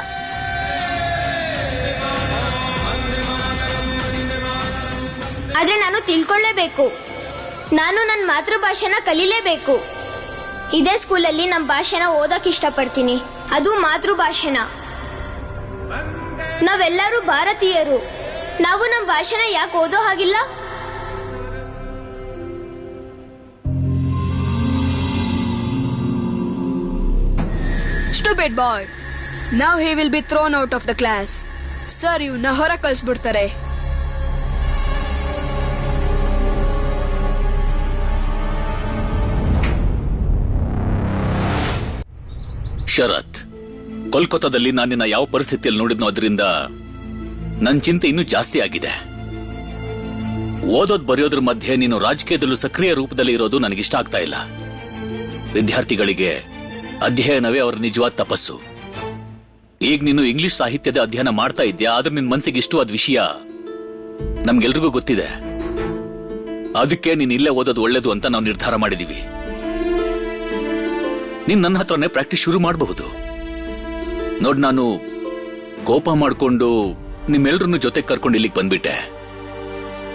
ಆದ್ರೆ ನಾನು ತಿಳ್ಕೊಳ್ಳೇಬೇಕು. ನಾನು ನನ್ನ ಮಾತೃಭಾಷೆನ ಕಲೀಲೇಬೇಕು. ಇದೇ ಸ್ಕೂಲಲ್ಲಿ ನಮ್ಮ ಭಾಷೆನ ಓದಕ್ ಇಷ್ಟಪಡ್ತೀನಿ, ಅದು ಮಾತೃಭಾಷೆನ. ನಾವೆಲ್ಲರೂ ಭಾರತೀಯರು, ನಾವು ನಮ್ಮ ಭಾಷೆನ ಯಾಕೆ ಓದೋ ಹಾಗಿಲ್ಲ? Stupid boy. Now he will be thrown out of the class. Sir, ಇವನ್ನ ಹೊರ ಕಳಿಸ್ಬಿಡ್ತಾರೆ. ಶರತ್, ಕೋಲ್ಕತ್ತಾದಲ್ಲಿ ನಾನಿನ್ನ ಯಾವ ಪರಿಸ್ಥಿತಿಯಲ್ಲಿ ನೋಡಿದ್ನೋ ಅದರಿಂದ ನನ್ನ ಚಿಂತೆ ಇನ್ನೂ ಜಾಸ್ತಿ ಆಗಿದೆ. ಓದೋದ್ ಬರೆಯೋದ್ರ ಮಧ್ಯೆ ನೀನು ರಾಜಕೀಯದಲ್ಲೂ ಸಕ್ರಿಯ ರೂಪದಲ್ಲಿ ಇರೋದು ನನಗಿಷ್ಟ ಆಗ್ತಾ ಇಲ್ಲ. ವಿದ್ಯಾರ್ಥಿಗಳಿಗೆ ಅಧ್ಯಯನವೇ ಅವರ ನಿಜವಾದ ತಪಸ್ಸು. ಈಗ ನೀನು ಇಂಗ್ಲಿಷ್ ಸಾಹಿತ್ಯದ ಅಧ್ಯಯನ ಮಾಡ್ತಾ ಇದ್ಯಾ, ಆದ್ರೆ ನಿನ್ ಮನಸ್ಸಿಗೆ ಇಷ್ಟವಾದ ವಿಷಯ ನಮ್ಗೆಲ್ರಿಗೂ ಗೊತ್ತಿದೆ. ಅದಕ್ಕೆ ನೀನ್ ಇಲ್ಲೇ ಓದೋದು ಒಳ್ಳೇದು ಅಂತ ನಾವು ನಿರ್ಧಾರ ಮಾಡಿದೀವಿ. ನೀನ್ ನನ್ನ ಹತ್ರನೇ ಪ್ರಾಕ್ಟೀಸ್ ಶುರು ಮಾಡಬಹುದು. ನೋಡ್, ನಾನು ಕೋಪ ಮಾಡ್ಕೊಂಡು ನಿಮ್ಮೆಲ್ರನ್ನು ಜೊತೆ ಕರ್ಕೊಂಡು ಇಲ್ಲಿಗೆ ಬಂದ್ಬಿಟ್ಟೆ.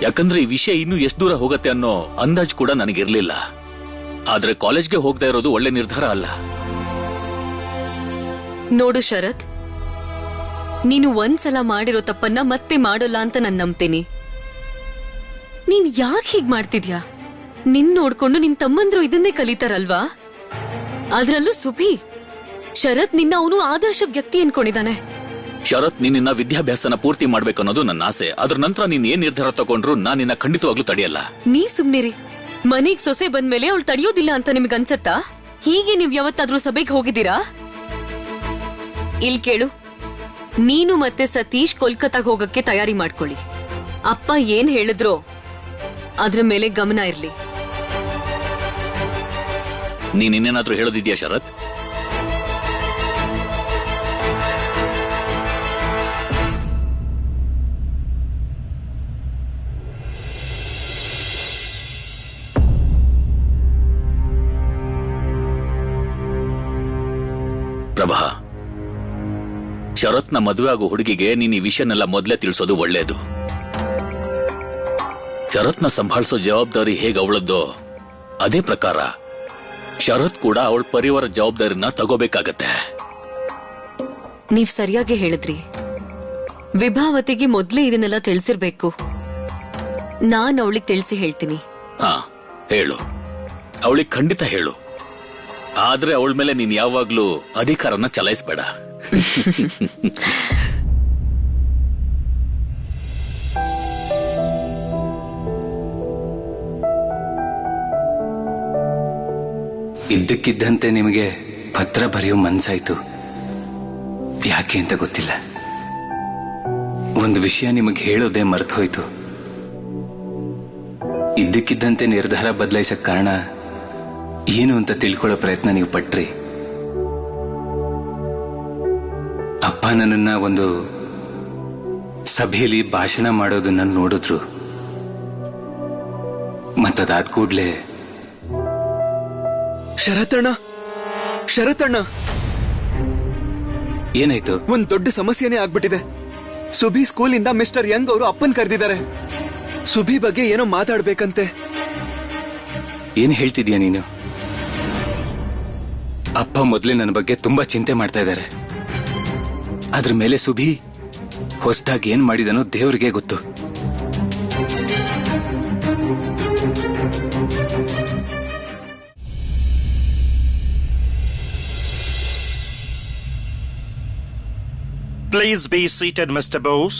ಯಾಕಂದ್ರೆ ಈ ವಿಷಯ ಇನ್ನೂ ಎಷ್ಟು ದೂರ ಹೋಗತ್ತೆ ಅನ್ನೋ ಅಂದಾಜು ಕೂಡ ನನಗಿರ್ಲಿಲ್ಲ. ಆದ್ರೆ ಕಾಲೇಜ್ಗೆ ಹೋಗ್ತಾ ಇರೋದು ಒಳ್ಳೆ ನಿರ್ಧಾರ ಅಲ್ಲ. ನೋಡು ಶರತ್, ನೀನು ಒಂದ್ಸಲ ಮಾಡಿರೋ ತಪ್ಪನ್ನ ಮತ್ತೆ ಮಾಡೋಲ್ಲ ಅಂತ ನಾನು ನಂಬ್ತೀನಿ. ನೀನ್ ಯಾಕೆ ಹೀಗ್ ಮಾಡ್ತಿದ್ಯಾ? ನಿನ್ ನೋಡ್ಕೊಂಡು ನಿನ್ ತಮ್ಮಂದ್ರು ಇದನ್ನೇ ಕಲಿತಾರಲ್ವಾ? ಅದ್ರಲ್ಲೂ ಸುಭಿ, ಶರತ್ ನಿನ್ನ ಅವನು ಆದರ್ಶ ವ್ಯಕ್ತಿ ಅನ್ಕೊಂಡಿದ್ದಾನೆ. ಶರತ್, ನಿನ್ನ ವಿದ್ಯಾಭ್ಯಾಸನ ಪೂರ್ತಿ ಮಾಡ್ಬೇಕನ್ನೋದು ನನ್ನ ಆಸೆ. ಅದ್ರ ನಂತರ ನೀನ್ ಏನ್ ನಿರ್ಧಾರ ತಗೊಂಡ್ರು ನಾನು ನಿನ್ನ ಖಂಡಿತವಾಗ್ಲೂ ತಡೆಯಲ್ಲ. ನೀವ್ ಸುಮ್ನಿರಿ. ಮನೆಗ್ ಸೊಸೆ ಬಂದ್ಮೇಲೆ ಅವಳು ತಡೆಯೋದಿಲ್ಲ ಅಂತ ನಿಮ್ಗ್ ಅನ್ಸತ್ತಾ? ಹೀಗೆ ನೀವ್ ಯಾವತ್ತಾದ್ರೂ ಸಭೆಗೆ ಹೋಗಿದ್ದೀರಾ? ಇಲ್ ಕೇಳು, ನೀನು ಮತ್ತೆ ಸತೀಶ್ ಕೋಲ್ಕತ್ತಾಗ್ ಹೋಗಕ್ಕೆ ತಯಾರಿ ಮಾಡ್ಕೊಳ್ಳಿ. ಅಪ್ಪ ಏನ್ ಹೇಳಿದ್ರೋ ಅದ್ರ ಮೇಲೆ ಗಮನ ಇರ್ಲಿ. ನೀನೇನಾದ್ರೂ ಹೇಳೋದಿದ್ಯಾ ಶರತ್? ಪ್ರಭಾ, ಶರತ್ನ ಮದುವೆ ಆಗೋ ಹುಡುಗಿಗೆ ನೀನ್ ಈ ವಿಷಯನೆಲ್ಲ ಮೊದಲೇ ತಿಳಿಸೋದು ಒಳ್ಳೇದು. ಶರತ್ನ ಸಂಭಾಳಿಸೋ ಜವಾಬ್ದಾರಿ ಹೇಗೆ ಅವಳದ್ದೋ ಅದೇ ಪ್ರಕಾರ ಶರತ್ ಕೂಡ ಅವಳ ಪರಿವಾರ ಜವಾಬ್ದಾರಿನ ತಗೋಬೇಕಾಗತ್ತೆ. ನೀವ್ ಸರಿಯಾಗಿ ಹೇಳಿದ್ರಿ. ವಿಭಾವತಿಗೆ ಮೊದ್ಲೇ ಇದನ್ನೆಲ್ಲ ತಿಳಿಸಿರ್ಬೇಕು. ನಾನ್ ಅವಳಿಗೆ ತಿಳಿಸಿ ಹೇಳ್ತೀನಿ. ಹಾ, ಹೇಳು. ಅವಳಿಗೆ ಖಂಡಿತ ಹೇಳು. ಆದ್ರೆ ಅವಳ ಮೇಲೆ ನೀನ್ ಯಾವಾಗ್ಲೂ ಅಧಿಕಾರನ ಚಲಾಯಿಸ್ಬೇಡ. ಇದ್ದಕ್ಕಿದ್ದಂತೆ ನಿಮಗೆ ಪತ್ರ ಬರೆಯೋ ಮನ್ಸಾಯ್ತು. ಯಾಕೆ ಅಂತ ಗೊತ್ತಿಲ್ಲ. ಒಂದು ವಿಷಯ ನಿಮಗೆ ಹೇಳೋದೇ ಮರೆತು ಹೋಯ್ತು. ಇದ್ದಕ್ಕಿದ್ದಂತೆ ನಿರ್ಧಾರ ಬದಲಾಯಿಸಕ್ ಕಾರಣ ಏನು ಅಂತ ತಿಳ್ಕೊಳ್ಳೋ ಪ್ರಯತ್ನ ನೀವು ಪಟ್ರಿ. ಅಪ್ಪ ನನ್ನನ್ನ ಒಂದು ಸಭೆಯಲ್ಲಿ ಭಾಷಣ ಮಾಡೋದನ್ನ ನೋಡಿದ್ರು. ಮತ್ತದಾದ ಕೂಡ್ಲೆ ಶರತಣ್ಣ, ಏನಾಯ್ತು? ಒಂದ್ ದೊಡ್ಡ ಸಮಸ್ಯೆನೇ ಆಗ್ಬಿಟ್ಟಿದೆ. ಸುಭಿ ಸ್ಕೂಲಿಂದ ಮಿಸ್ಟರ್ ಯಂಗ್ ಅವರು ಅಪ್ಪನ್ ಕರೆದಿದ್ದಾರೆ. ಸುಭಿ ಬಗ್ಗೆ ಏನೋ ಮಾತಾಡ್ಬೇಕಂತೆ. ಏನ್ ಹೇಳ್ತಿದ್ಯಾ ನೀನು? ಅಪ್ಪ ಮೊದಲೇ ನನ್ನ ಬಗ್ಗೆ ತುಂಬಾ ಚಿಂತೆ ಮಾಡ್ತಾ ಇದ್ದಾರೆ. ಅದ್ರ ಮೇಲೆ ಸುಭಿ ಹೊಸದಾಗಿ ಏನ್ ಮಾಡಿದನೋ ದೇವ್ರಿಗೆ ಗೊತ್ತು. Please be seated, Mr. Bose.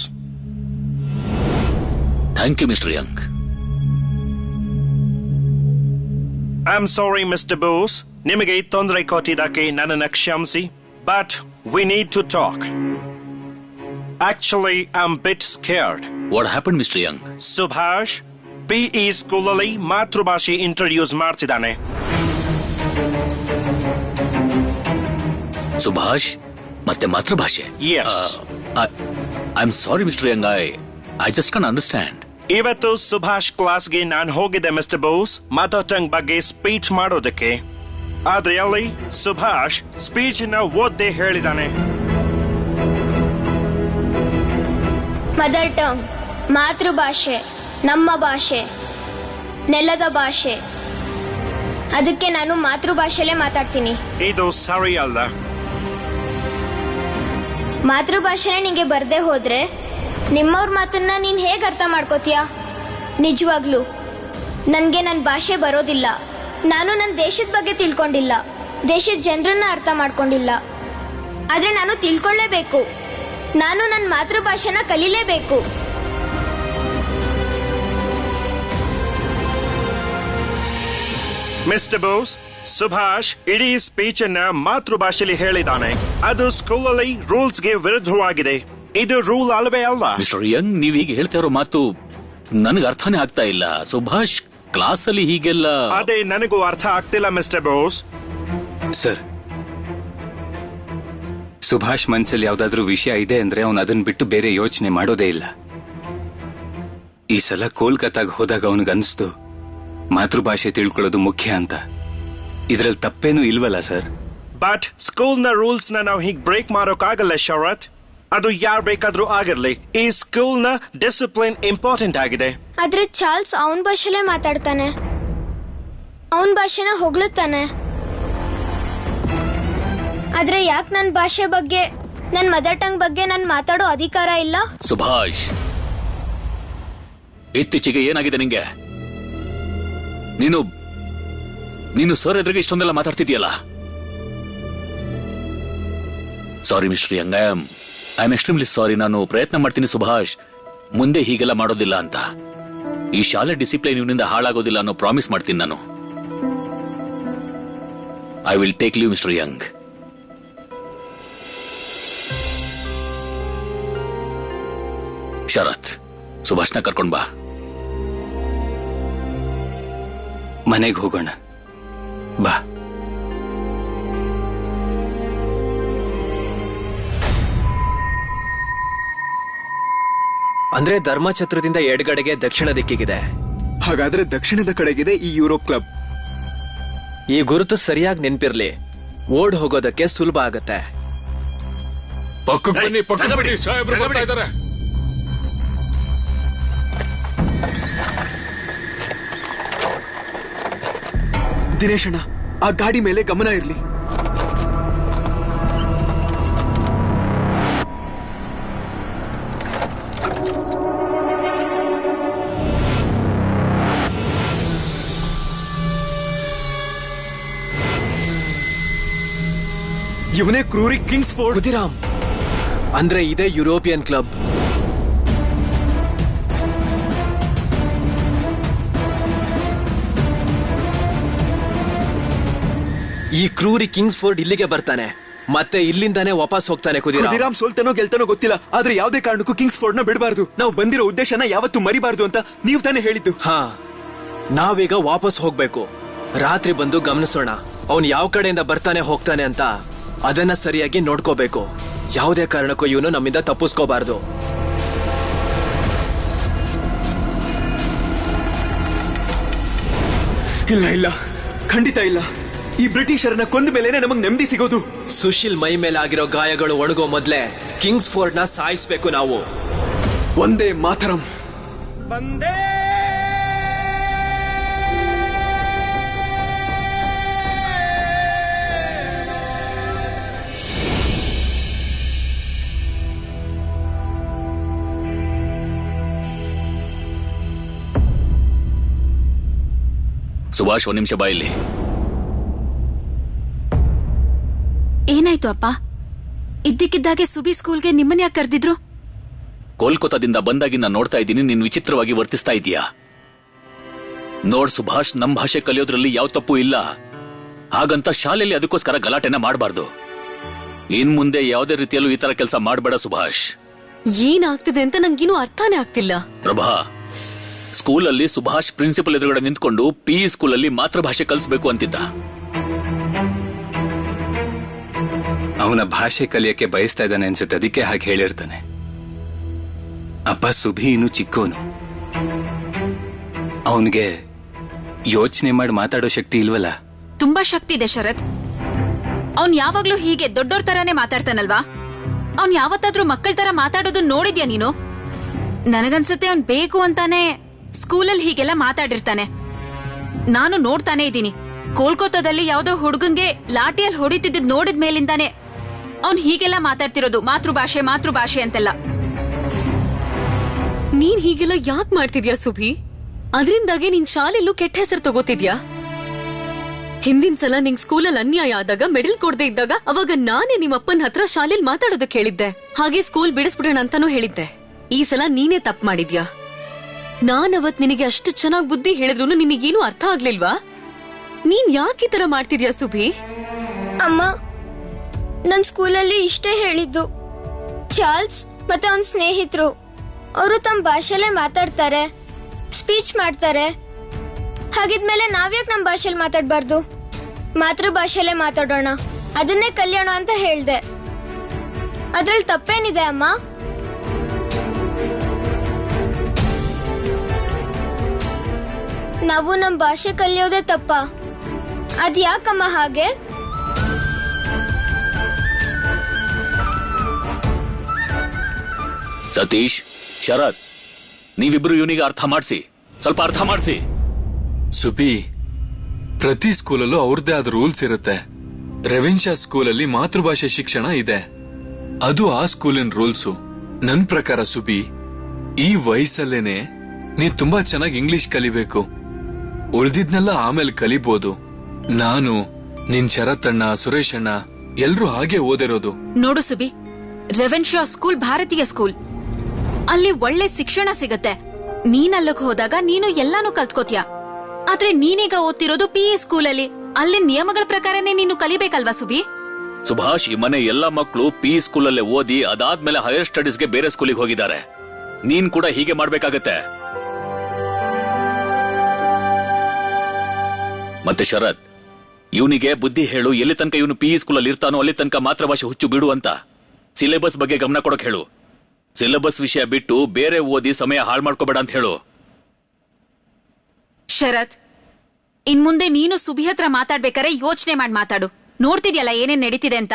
Thank you, Mr. Young. I'm sorry, Mr. Bose. ನಿಮಗೆ ತೊಂದರೆ ಕೊಟ್ಟಿದ್ದಕ್ಕೆ ನನ್ನನ್ನು ಕ್ಷಮಿಸಿ. But we need to talk. Actually, I'm a bit scared. What happened, Mr. Young? Subhash PE ಸ್ಕೂಲಲ್ಲಿ ಮಾತೃಭಾಷೆ ಇಂಟ್ರೊಡ್ಯೂಸ್ ಮಾಡ್ತಿದ್ದಾನೆ. ಸುಭಾಷ್ ಮತ್ತೆ ಮಾತೃಭಾಷೆ? Yes. I'm sorry, Mr. Young. I just can't understand. ಇವತ್ತು ಸುಭಾಷ್ ಕ್ಲಾಸ್ಗೆ ನಾನು ಹೋಗಿದ್ದೆ ಮಿಸ್ಟರ್ ಬೋಸ್, ಮದರ್ ಟಂಗ್ ಬಗ್ಗೆ ಸ್ಪೀಚ್ ಮಾಡೋದಕ್ಕೆ. ಆದ್ರೆ ಅಲ್ಲಿ ಸುಭಾಷ್ ಸ್ಪೀಚ್ ನ ಓದ್ದೇ ಹೇಳಿದಾನೆ. ಮದರ್ ಟಂಗ್, ಮಾತೃಭಾಷೆ, ನಮ್ಮ ಭಾಷೆ, ನೆಲದ ಭಾಷೆ. ಅದಕ್ಕೆ ನಾನು ಮಾತೃಭಾಷೆಲೇ ಮಾತಾಡ್ತೀನಿ. ಇದು ಸರಿ ಅಲ್ಲ. ಮಾತೃಭಾಷೆನೇ ನಿಂಗೆ ಬರ್ದೇ ಹೋದ್ರೆ ನಿಮ್ಮವ್ರ ಮಾತನ್ನ ನೀನ್ ಹೇಗ್ ಅರ್ಥ ಮಾಡ್ಕೋತೀಯ? ನಿಜವಾಗ್ಲು ನನ್ಗೆ ನನ್ನ ಭಾಷೆ ಬರೋದಿಲ್ಲ. ನಾನು ನನ್ನ ದೇಶದ ಬಗ್ಗೆ ತಿಳ್ಕೊಂಡಿಲ್ಲ, ದೇಶದ ಜನರನ್ನ ಅರ್ಥ ಮಾಡ್ಕೊಂಡಿಲ್ಲ. ಆದ್ರೆ ನಾನು ತಿಳ್ಕೊಳ್ಳೇಬೇಕು. ನಾನು ನನ್ನ ಮಾತೃಭಾಷೆನ ಕಲೀಲೇಬೇಕು. ಮಿಸ್ಟರ್ ಬೋಸ್, ಸುಭಾಷ್ ಇಡೀ ಸ್ಪೀಚ್ ಅನ್ನ ಮಾತೃಭಾಷೆಯಲ್ಲಿ ಹೇಳಿದಾನೆ. ಅದು ಸ್ಕೂಲಲ್ಲಿ ರೂಲ್ಸ್ಗೆ ವಿರುದ್ಧವಾಗಿದೆ. ಇದು ರೂಲ್ ಅಲ್ವೇ ಅಲ್ಲ. ಮಿಸ್ಟರ್ ಯಂಗ್, ನೀವೀಗ ಹೇಳ್ತಾ ಇರೋ ಮಾತು ನನಗೆ ಅರ್ಥನೇ ಆಗ್ತಾ ಇಲ್ಲ. ಸುಭಾಷ್ ಕ್ಲಾಸ್ ಅಲ್ಲಿ ಹೀಗೆಲ್ಲ. ಅದೇ ನನಗೂ ಅರ್ಥ ಆಗ್ತಿಲ್ಲ ಮಿಸ್ಟರ್ ಬೋಸ್. ಸರ್, ಸುಭಾಷ್ ಮನ್ಸಲ್ಲಿ ಯಾವ್ದಾದ್ರೂ ವಿಷಯ ಇದೆ ಅಂದ್ರೆ ಅವನು ಅದನ್ನ ಬಿಟ್ಟು ಬೇರೆ ಯೋಚನೆ ಮಾಡೋದೇ ಇಲ್ಲ. ಈ ಸಲ ಕೋಲ್ಕತ್ತಾಗ ಹೋದಾಗ ಅವನಿಗನ್ಸ್ತು ಮಾತೃಭಾಷೆ ತಿಳ್ಕೊಳ್ಳೋದು ಮುಖ್ಯ ಅಂತ. ಇದ್ರಲ್ಲಿ ತಪ್ಪೇನೂ ಇಲ್ವಲ್ಲ ಸರ್? ಬಟ್ ಸ್ಕೂಲ್ನ ರೂಲ್ಸ್ ನ ನಾವು ಹೀಗೆ ಬ್ರೇಕ್ ಮಾಡೋಕ್ಕಾಗಲ್ಲ ಶರತ್. ಅದು ಯಾರು ಬೇಕಾದ್ರೂ ಆಗಿರ್ಲಿ, ಈ ಸ್ಕೂಲ್ನ ಡಿಸಿಪ್ಲಿನ್ ಇಂಪಾರ್ಟೆಂಟ್ ಆಗಿದೆ. ಆದ್ರೆ ಚಾರ್ಲ್ಸ್ ಅವನ್ ಭಾಷೆಲೇ ಮಾತಾಡ್ತಾನೆ, ಅವನ್ ಭಾಷೆನ ಹೊಗಳುತ್ತಾನೆ. ಆದ್ರೆ ಯಾಕೆ ನನ್ನ ಭಾಷೆ ಬಗ್ಗೆ, ನನ್ನ ಮದರ್ ಟಂಗ್ ಬಗ್ಗೆ ನಾನು ಮಾತಾಡೋ ಅಧಿಕಾರ ಇಲ್ಲ? ಸುಭಾಷ್, ಇತ್ತೀಚೆಗೆ ಏನಾಗಿದೆ ನಿಂಗೆ? ನೀನು ಸರ್ ಎದುರಿಗೆ ಇಷ್ಟೊಂದೆಲ್ಲ ಮಾತಾಡ್ತಿದ್ಯಲ್ಲ. Sorry mister Young, I am extremely sorry. ನಾನು ಪ್ರಯತ್ನ ಮಾಡ್ತೀನಿ ಸುಭಾಷ್, ಮುಂದೆ ಹೀಗೆಲ್ಲ ಮಾಡೋದಿಲ್ಲ ಅಂತ. ಈ ಶಾಲೆ ಡಿಸಿಪ್ಲಿನ್ ಇವನಿಂದ ಹಾಳಾಗೋದಿಲ್ಲ ಅನ್ನೋ ಪ್ರಾಮಿಸ್ ಮಾಡ್ತೀನಿ ನಾನು. I will take leave mister Young. Sharath, ಸುಭಾಷ್ನ ಕರ್ಕೊಂಡ್ ಬಾ. ಮನೆಗೆ ಹೋಗೋಣ ಬಾ. ಅಂದ್ರೆ ಧರ್ಮಛತ್ರದಿಂದ ಎಡಗಡೆಗೆ ದಕ್ಷಿಣ ದಿಕ್ಕಿಗಿದೆ. ಹಾಗಾದ್ರೆ ದಕ್ಷಿಣದ ಕಡೆಗಿದೆ ಈ ಯುರೋಪ್ ಕ್ಲಬ್. ಈ ಗುರುತು ಸರಿಯಾಗಿ ನೆನ್ಪಿರ್ಲಿ, ಓಡ್ ಹೋಗೋದಕ್ಕೆ ಸುಲಭ ಆಗತ್ತೆ. ಪಕ್ಕಕ್ಕೆ ಬನ್ನಿ, ಪಕ್ಕಕ್ಕೆ ಬಿಡಿ, ಸಾಹೇಬ್ರು ಬರ್ತಾ ಇದ್ದಾರೆ. ದಿನೇಶಣ್ಣ, ಆ ಗಾಡಿ ಮೇಲೆ ಗಮನ ಇರ್ಲಿ. ಇವನೇ ಕ್ರೂರಿ ಕಿಂಗ್ಸ್ ಫೋರ್ಡ್. ಖುದಿರಾಮ್ ಅಂದ್ರೆ ಇದೇ ಯುರೋಪಿಯನ್ ಕ್ಲಬ್. ಈ ಕ್ರೂರಿ ಕಿಂಗ್ಸ್ ಫೋರ್ಡ್ ಇಲ್ಲಿಗೆ ಬರ್ತಾನೆ, ಮತ್ತೆ ಇಲ್ಲಿಂದಾನೆ ವಾಪಸ್ ಹೋಗ್ತಾನೆ. ಖುದಿರಾಮ್ ಸೋಲ್ತಾನೋ ಗೆಲ್ತಾನೋ ಗೊತ್ತಿಲ್ಲ, ಆದ್ರೆ ಯಾವ್ದೇ ಕಾರಣಕ್ಕೂ ಕಿಂಗ್ಸ್ ಫೋರ್ಡ್ ನ ಬಿಡಬಾರ್ದು. ನಾವು ಬಂದಿರೋ ಉದ್ದೇಶನ ಯಾವತ್ತೂ ಮರಿಬಾರ್ದು ಅಂತ ನೀವು ತಾನೇ ಹೇಳಿದ್ದು. ಹಾ, ನಾವೀಗ ವಾಪಸ್ ಹೋಗ್ಬೇಕು. ರಾತ್ರಿ ಬಂದು ಗಮನಿಸೋಣ, ಅವನ್ ಯಾವ ಕಡೆಯಿಂದ ಬರ್ತಾನೆ ಹೋಗ್ತಾನೆ ಅಂತ. ಅದನ್ನ ಸರಿಯಾಗಿ ನೋಡ್ಕೋಬೇಕು. ಯಾವುದೇ ಕಾರಣಕ್ಕೂ ಇವನು ನಮ್ಮಿಂದ ತಪ್ಪಿಸ್ಕೋಬಾರ್ದು. ಇಲ್ಲ ಇಲ್ಲ, ಖಂಡಿತ ಇಲ್ಲ. ಈ ಬ್ರಿಟಿಷರನ್ನ ಕೊಂದ ಮೇಲೇನೆ ನಮಗ್ ನೆಮ್ಮದಿ ಸಿಗೋದು. ಸುಶೀಲ್ ಮೈ ಮೇಲೆ ಆಗಿರೋ ಗಾಯಗಳು ಒಣಗೋ ಮೊದ್ಲೇ ಕಿಂಗ್ಸ್ ಫೋರ್ಡ್ ನ ಸಾಯಿಸ್ಬೇಕು ನಾವು. ಒಂದೇ ಮಾತರಂ. ಸುಭಾಷ್, ಒಂದ್ ನಿಮಿಷ ಬಾಯಲ್ಲಿ. ಏನಾಯ್ತು ಅಪ್ಪ? ಇದ್ದಕ್ಕಿದ್ದಾಗೆ ಸುಬಿ ಸ್ಕೂಲ್ಗೆ ನಿಮ್ಮನ್ನ ಯಾಕೆ ಕರೆದಿದ್ರು? ಕೋಲ್ಕತ್ತಾದಿಂದ ಬಂದಾಗಿಂದ ನೋಡ್ತಾ ಇದ್ದೀನಿ, ನೀನ್ ವಿಚಿತ್ರವಾಗಿ ವರ್ತಿಸ್ತಾ ಇದೀಯಾ. ನೋಡ್ ಸುಭಾಷ್, ನಮ್ ಭಾಷೆ ಕಲಿಯೋದ್ರಲ್ಲಿ ಯಾವ ತಪ್ಪು ಇಲ್ಲ. ಹಾಗಂತ ಶಾಲೆಯಲ್ಲಿ ಅದಕ್ಕೋಸ್ಕರ ಗಲಾಟೆನ ಮಾಡಬಾರ್ದು. ಇನ್ ಮುಂದೆ ಯಾವುದೇ ರೀತಿಯಲ್ಲೂ ಈ ತರ ಕೆಲಸ ಮಾಡಬೇಡ ಸುಭಾಷ್. ಏನಾಗ್ತಿದೆ ಅಂತ ನಂಗಿನ್ನೂ ಅರ್ಥನೇ ಆಗ್ತಿಲ್ಲ. ಪ್ರಭಾ, ಸ್ಕೂಲಲ್ಲಿ ಸುಭಾಷ್ ಪ್ರಿನ್ಸಿಪಲ್ ಎದುರುಗಡೆ ನಿಂತ್ಕೊಂಡು PE ಸ್ಕೂಲಲ್ಲಿ ಮಾತೃಭಾಷೆ ಕಲಿಸಬೇಕು ಅಂತಿದ್ದ. ಅವನ ಭಾಷೆ ಕಲಿಯಕ್ಕೆ ಬಯಸ್ತಾ ಇದ್ದಾನೆ ಅನ್ಸುತ್ತೆ, ಅದಕ್ಕೆ ಹಾಗೆ ಹೇಳಿರ್ತಾನೆ. ಅಪ್ಪ, ಸುಭಿ ಇನ್ನು ಚಿಕ್ಕೋನು, ಅವನಿಗೆ ಯೋಚನೆ ಮಾಡಿ ಮಾತಾಡೋ ಶಕ್ತಿ ಇಲ್ವಲ್ಲ? ತುಂಬಾ ಶಕ್ತಿ ಇದೆ ಶರತ್. ಅವ್ನ್ ಯಾವಾಗ್ಲೂ ಹೀಗೆ ದೊಡ್ಡೋರ್ ತರಾನೇ ಮಾತಾಡ್ತಾನಲ್ವಾ? ಅವ್ನ್ ಯಾವತ್ತಾದ್ರೂ ಮಕ್ಕಳ ತರ ಮಾತಾಡೋದು ನೋಡಿದ್ಯಾ ನೀನು? ನನಗನ್ಸುತ್ತೆ ಅವ್ನ್ ಬೇಕು ಅಂತಾನೆ ಸ್ಕೂಲಲ್ಲಿ ಹೀಗೆಲ್ಲ ಮಾತಾಡಿರ್ತಾನೆ. ನಾನು ನೋಡ್ತಾನೆ ಇದ್ದೀನಿ. ಕೋಲ್ಕತ್ತಾದಲ್ಲಿ ಯಾವ್ದೋ ಹುಡುಗಂಗೆ ಲಾಠಿಯಲ್ಲಿ ಹೊಡಿತಿದ್ದ ನೋಡಿದ ಮೇಲಿಂದಾನೆ ಅವ್ನ್ ಹೀಗೆಲ್ಲ ಮಾತಾಡ್ತಿರೋದು, ಮಾತೃಭಾಷೆ ಮಾತೃಭಾಷೆ ಅಂತೆಲ್ಲ. ನೀನ್ ಹೀಗೆಲ್ಲ ಯಾಕೆ ಮಾಡ್ತಿದ್ಯಾ ಸುಭಿ? ಅದರಿಂದಾಗೆ ನಿನ್ ಶಾಲೆಲ್ಲೂ ಕೆಟ್ಟ ಹೆಸರು ತಗೋತಿದ್ಯಾ? ಹಿಂದಿನ ಸಲ ನಿಂಗ್ ಸ್ಕೂಲಲ್ಲಿ ಅನ್ಯಾಯ ಆದಾಗ ಮೆಡಲ್ ಕೊಡದೆ ಇದ್ದಾಗ ಅವಾಗ ನಾನೇ ನಿಮ್ಮಪ್ಪನ ಹತ್ರ ಶಾಲೆಯಲ್ಲಿ ಮಾತಾಡೋದಕ್ಕೆ ಹೇಳಿದ್ದೆ. ಹಾಗೆ ಸ್ಕೂಲ್ ಬಿಡಿಸ್ಬಿಡೋಣ ಅಂತಾನೂ ಹೇಳಿದ್ದೆ. ಈ ಸಲ ನೀನೇ ತಪ್ಪು ಮಾಡಿದ್ಯಾ. ನಾನವತ್ ನಿನಗೆ ಅಷ್ಟು ಚೆನ್ನಾಗ್ ಬುದ್ಧಿ ಹೇಳಿದ್ರು ನಿನಗೇನು ಅರ್ಥ ಆಗ್ಲಿಲ್ವಾ? ನೀನ್ ಯಾಕೆ ಈ ತರ ಮಾಡ್ತಿದ್ಯಾ ಸುಭಿ? ಅಮ್ಮ, ನನ್ ಸ್ಕೂಲಲ್ಲಿ ಇಷ್ಟೇ ಹೇಳಿದ್ದು. ಚಾರ್ಲ್ಸ್ ಮತ್ತೆ ಅವನ್ ಸ್ನೇಹಿತರು ಅವರು ತಮ್ಮ ಭಾಷೆಲ್ಲೇ ಮಾತಾಡ್ತಾರೆ, ಸ್ಪೀಚ್ ಮಾಡ್ತಾರೆ. ಹಾಗಿದ್ಮೇಲೆ ನಾವ್ಯಾಕೆ ನಮ್ಮ ಭಾಷೆಲಿ ಮಾತಾಡ್ಬಾರ್ದು? ಮಾತೃಭಾಷೆಲ್ಲೇ ಮಾತಾಡೋಣ, ಅದನ್ನೇ ಕಲಿಯೋಣ ಅಂತ ಹೇಳ್ದೆ. ಅದ್ರಲ್ಲಿ ತಪ್ಪೇನಿದೆ ಅಮ್ಮ? ನಾವು ನಮ್ಮ ಭಾಷೆ ಕಲಿಯೋದೇ ತಪ್ಪ? ಅದ್ಯಾಕಮ್ಮ ಹಾಗೆ? ಸತೀಶ್, ಶರತ್, ನೀವಿಬ್ರು ಇವನಿಗೆ ಅರ್ಥ ಮಾಡಿಸಿ, ಸ್ವಲ್ಪ ಅರ್ಥ ಮಾಡಿಸಿ. ಸುಬಿ, ಪ್ರತಿ ಸ್ಕೂಲಲ್ಲೂ ಅವ್ರದ್ದೇ ಆದ ರೂಲ್ಸ್ ಇರುತ್ತೆ. ರೆವೆನ್ಶಾ ಸ್ಕೂಲಲ್ಲಿ ಮಾತೃಭಾಷೆ ಶಿಕ್ಷಣ ಇದೆ, ಅದು ಆ ಸ್ಕೂಲಿನ ರೂಲ್ಸು. ನನ್ ಪ್ರಕಾರ ಸುಬಿ, ಈ ವಯಸ್ಸಲ್ಲೇನೆ ನೀನ್ ತುಂಬಾ ಚೆನ್ನಾಗಿ ಇಂಗ್ಲಿಷ್ ಕಲಿಬೇಕು. ಉಳ್ದಿದ್ನೆಲ್ಲ ಆಮೇಲೆ ಕಲಿಬಹುದು. ನಾನು, ನಿನ್ ಶರತ್ ಅಣ್ಣ, ಸುರೇಶ್ ಅಣ್ಣ ಎಲ್ರೂ ಹಾಗೆ ಓದಿರೋದು. ನೋಡು ಸುಬಿ, ರೆವೆನ್ಶಾ ಸ್ಕೂಲ್ ಭಾರತೀಯ ಸ್ಕೂಲ್. ಅಲ್ಲಿ ಒಳ್ಳೆ ಶಿಕ್ಷಣ ಸಿಗತ್ತೆ. ನೀನಲ್ಲಕ್ ಹೋದಾಗ ನೀನು ಎಲ್ಲಾನು ಕಲ್ತ್ಕೋತ್ಯಾ. ಆದ್ರೆ ನೀನೀಗ ಓದ್ತಿರೋದು PE ಸ್ಕೂಲಲ್ಲಿ. ಅಲ್ಲಿ ನಿಯಮಗಳ ಪ್ರಕಾರನೇ ನೀನು ಕಲಿಬೇಕಲ್ವಾ ಸುಬಿ? ಸುಭಾಷ್, ಈ ಮನೆ ಎಲ್ಲಾ ಮಕ್ಕಳು PE ಸ್ಕೂಲಲ್ಲೇ ಓದಿ ಅದಾದ್ಮೇಲೆ ಹೈಯರ್ ಸ್ಟಡೀಸ್ಗೆ ಬೇರೆ ಸ್ಕೂಲಿಗೆ ಹೋಗಿದ್ದಾರೆ. ನೀನ್ ಕೂಡ ಹೀಗೆ ಮಾಡ್ಬೇಕಾಗತ್ತೆ. ಮತ್ತೆ ಶರತ್, ಇವನಿಗೆ ಬುದ್ಧಿ ಹೇಳು. ಎಲ್ಲಿ ತನಕ ಇವನು PE ಸ್ಕೂಲಲ್ಲಿ ಇರ್ತಾನೋ ಅಲ್ಲಿ ತನಕ ಮಾತೃಭಾಷೆ ಹುಚ್ಚು ಬಿಡು ಅಂತ. ಸಿಲೆಬಸ್ ಬಗ್ಗೆ ಗಮನ ಕೊಡಕ್ ಹೇಳು. ಸಿಲೆಬಸ್ ವಿಷಯ ಬಿಟ್ಟು ಬೇರೆ ಓದಿ ಸಮಯ ಹಾಳು ಮಾಡ್ಕೋಬೇಡ ಅಂತ ಹೇಳು. ಶರತ್, ಇನ್ ಮುಂದೆ ನೀನು ಸುಬಿ ಹತ್ರ ಮಾತಾಡ್ಬೇಕಾರೆ ಯೋಚನೆ ಮಾಡಿ ಮಾತಾಡು. ನೋಡ್ತಿದ್ಯಲ್ಲ ಏನೇನ್ ನಡೀತಿದೆ ಅಂತ.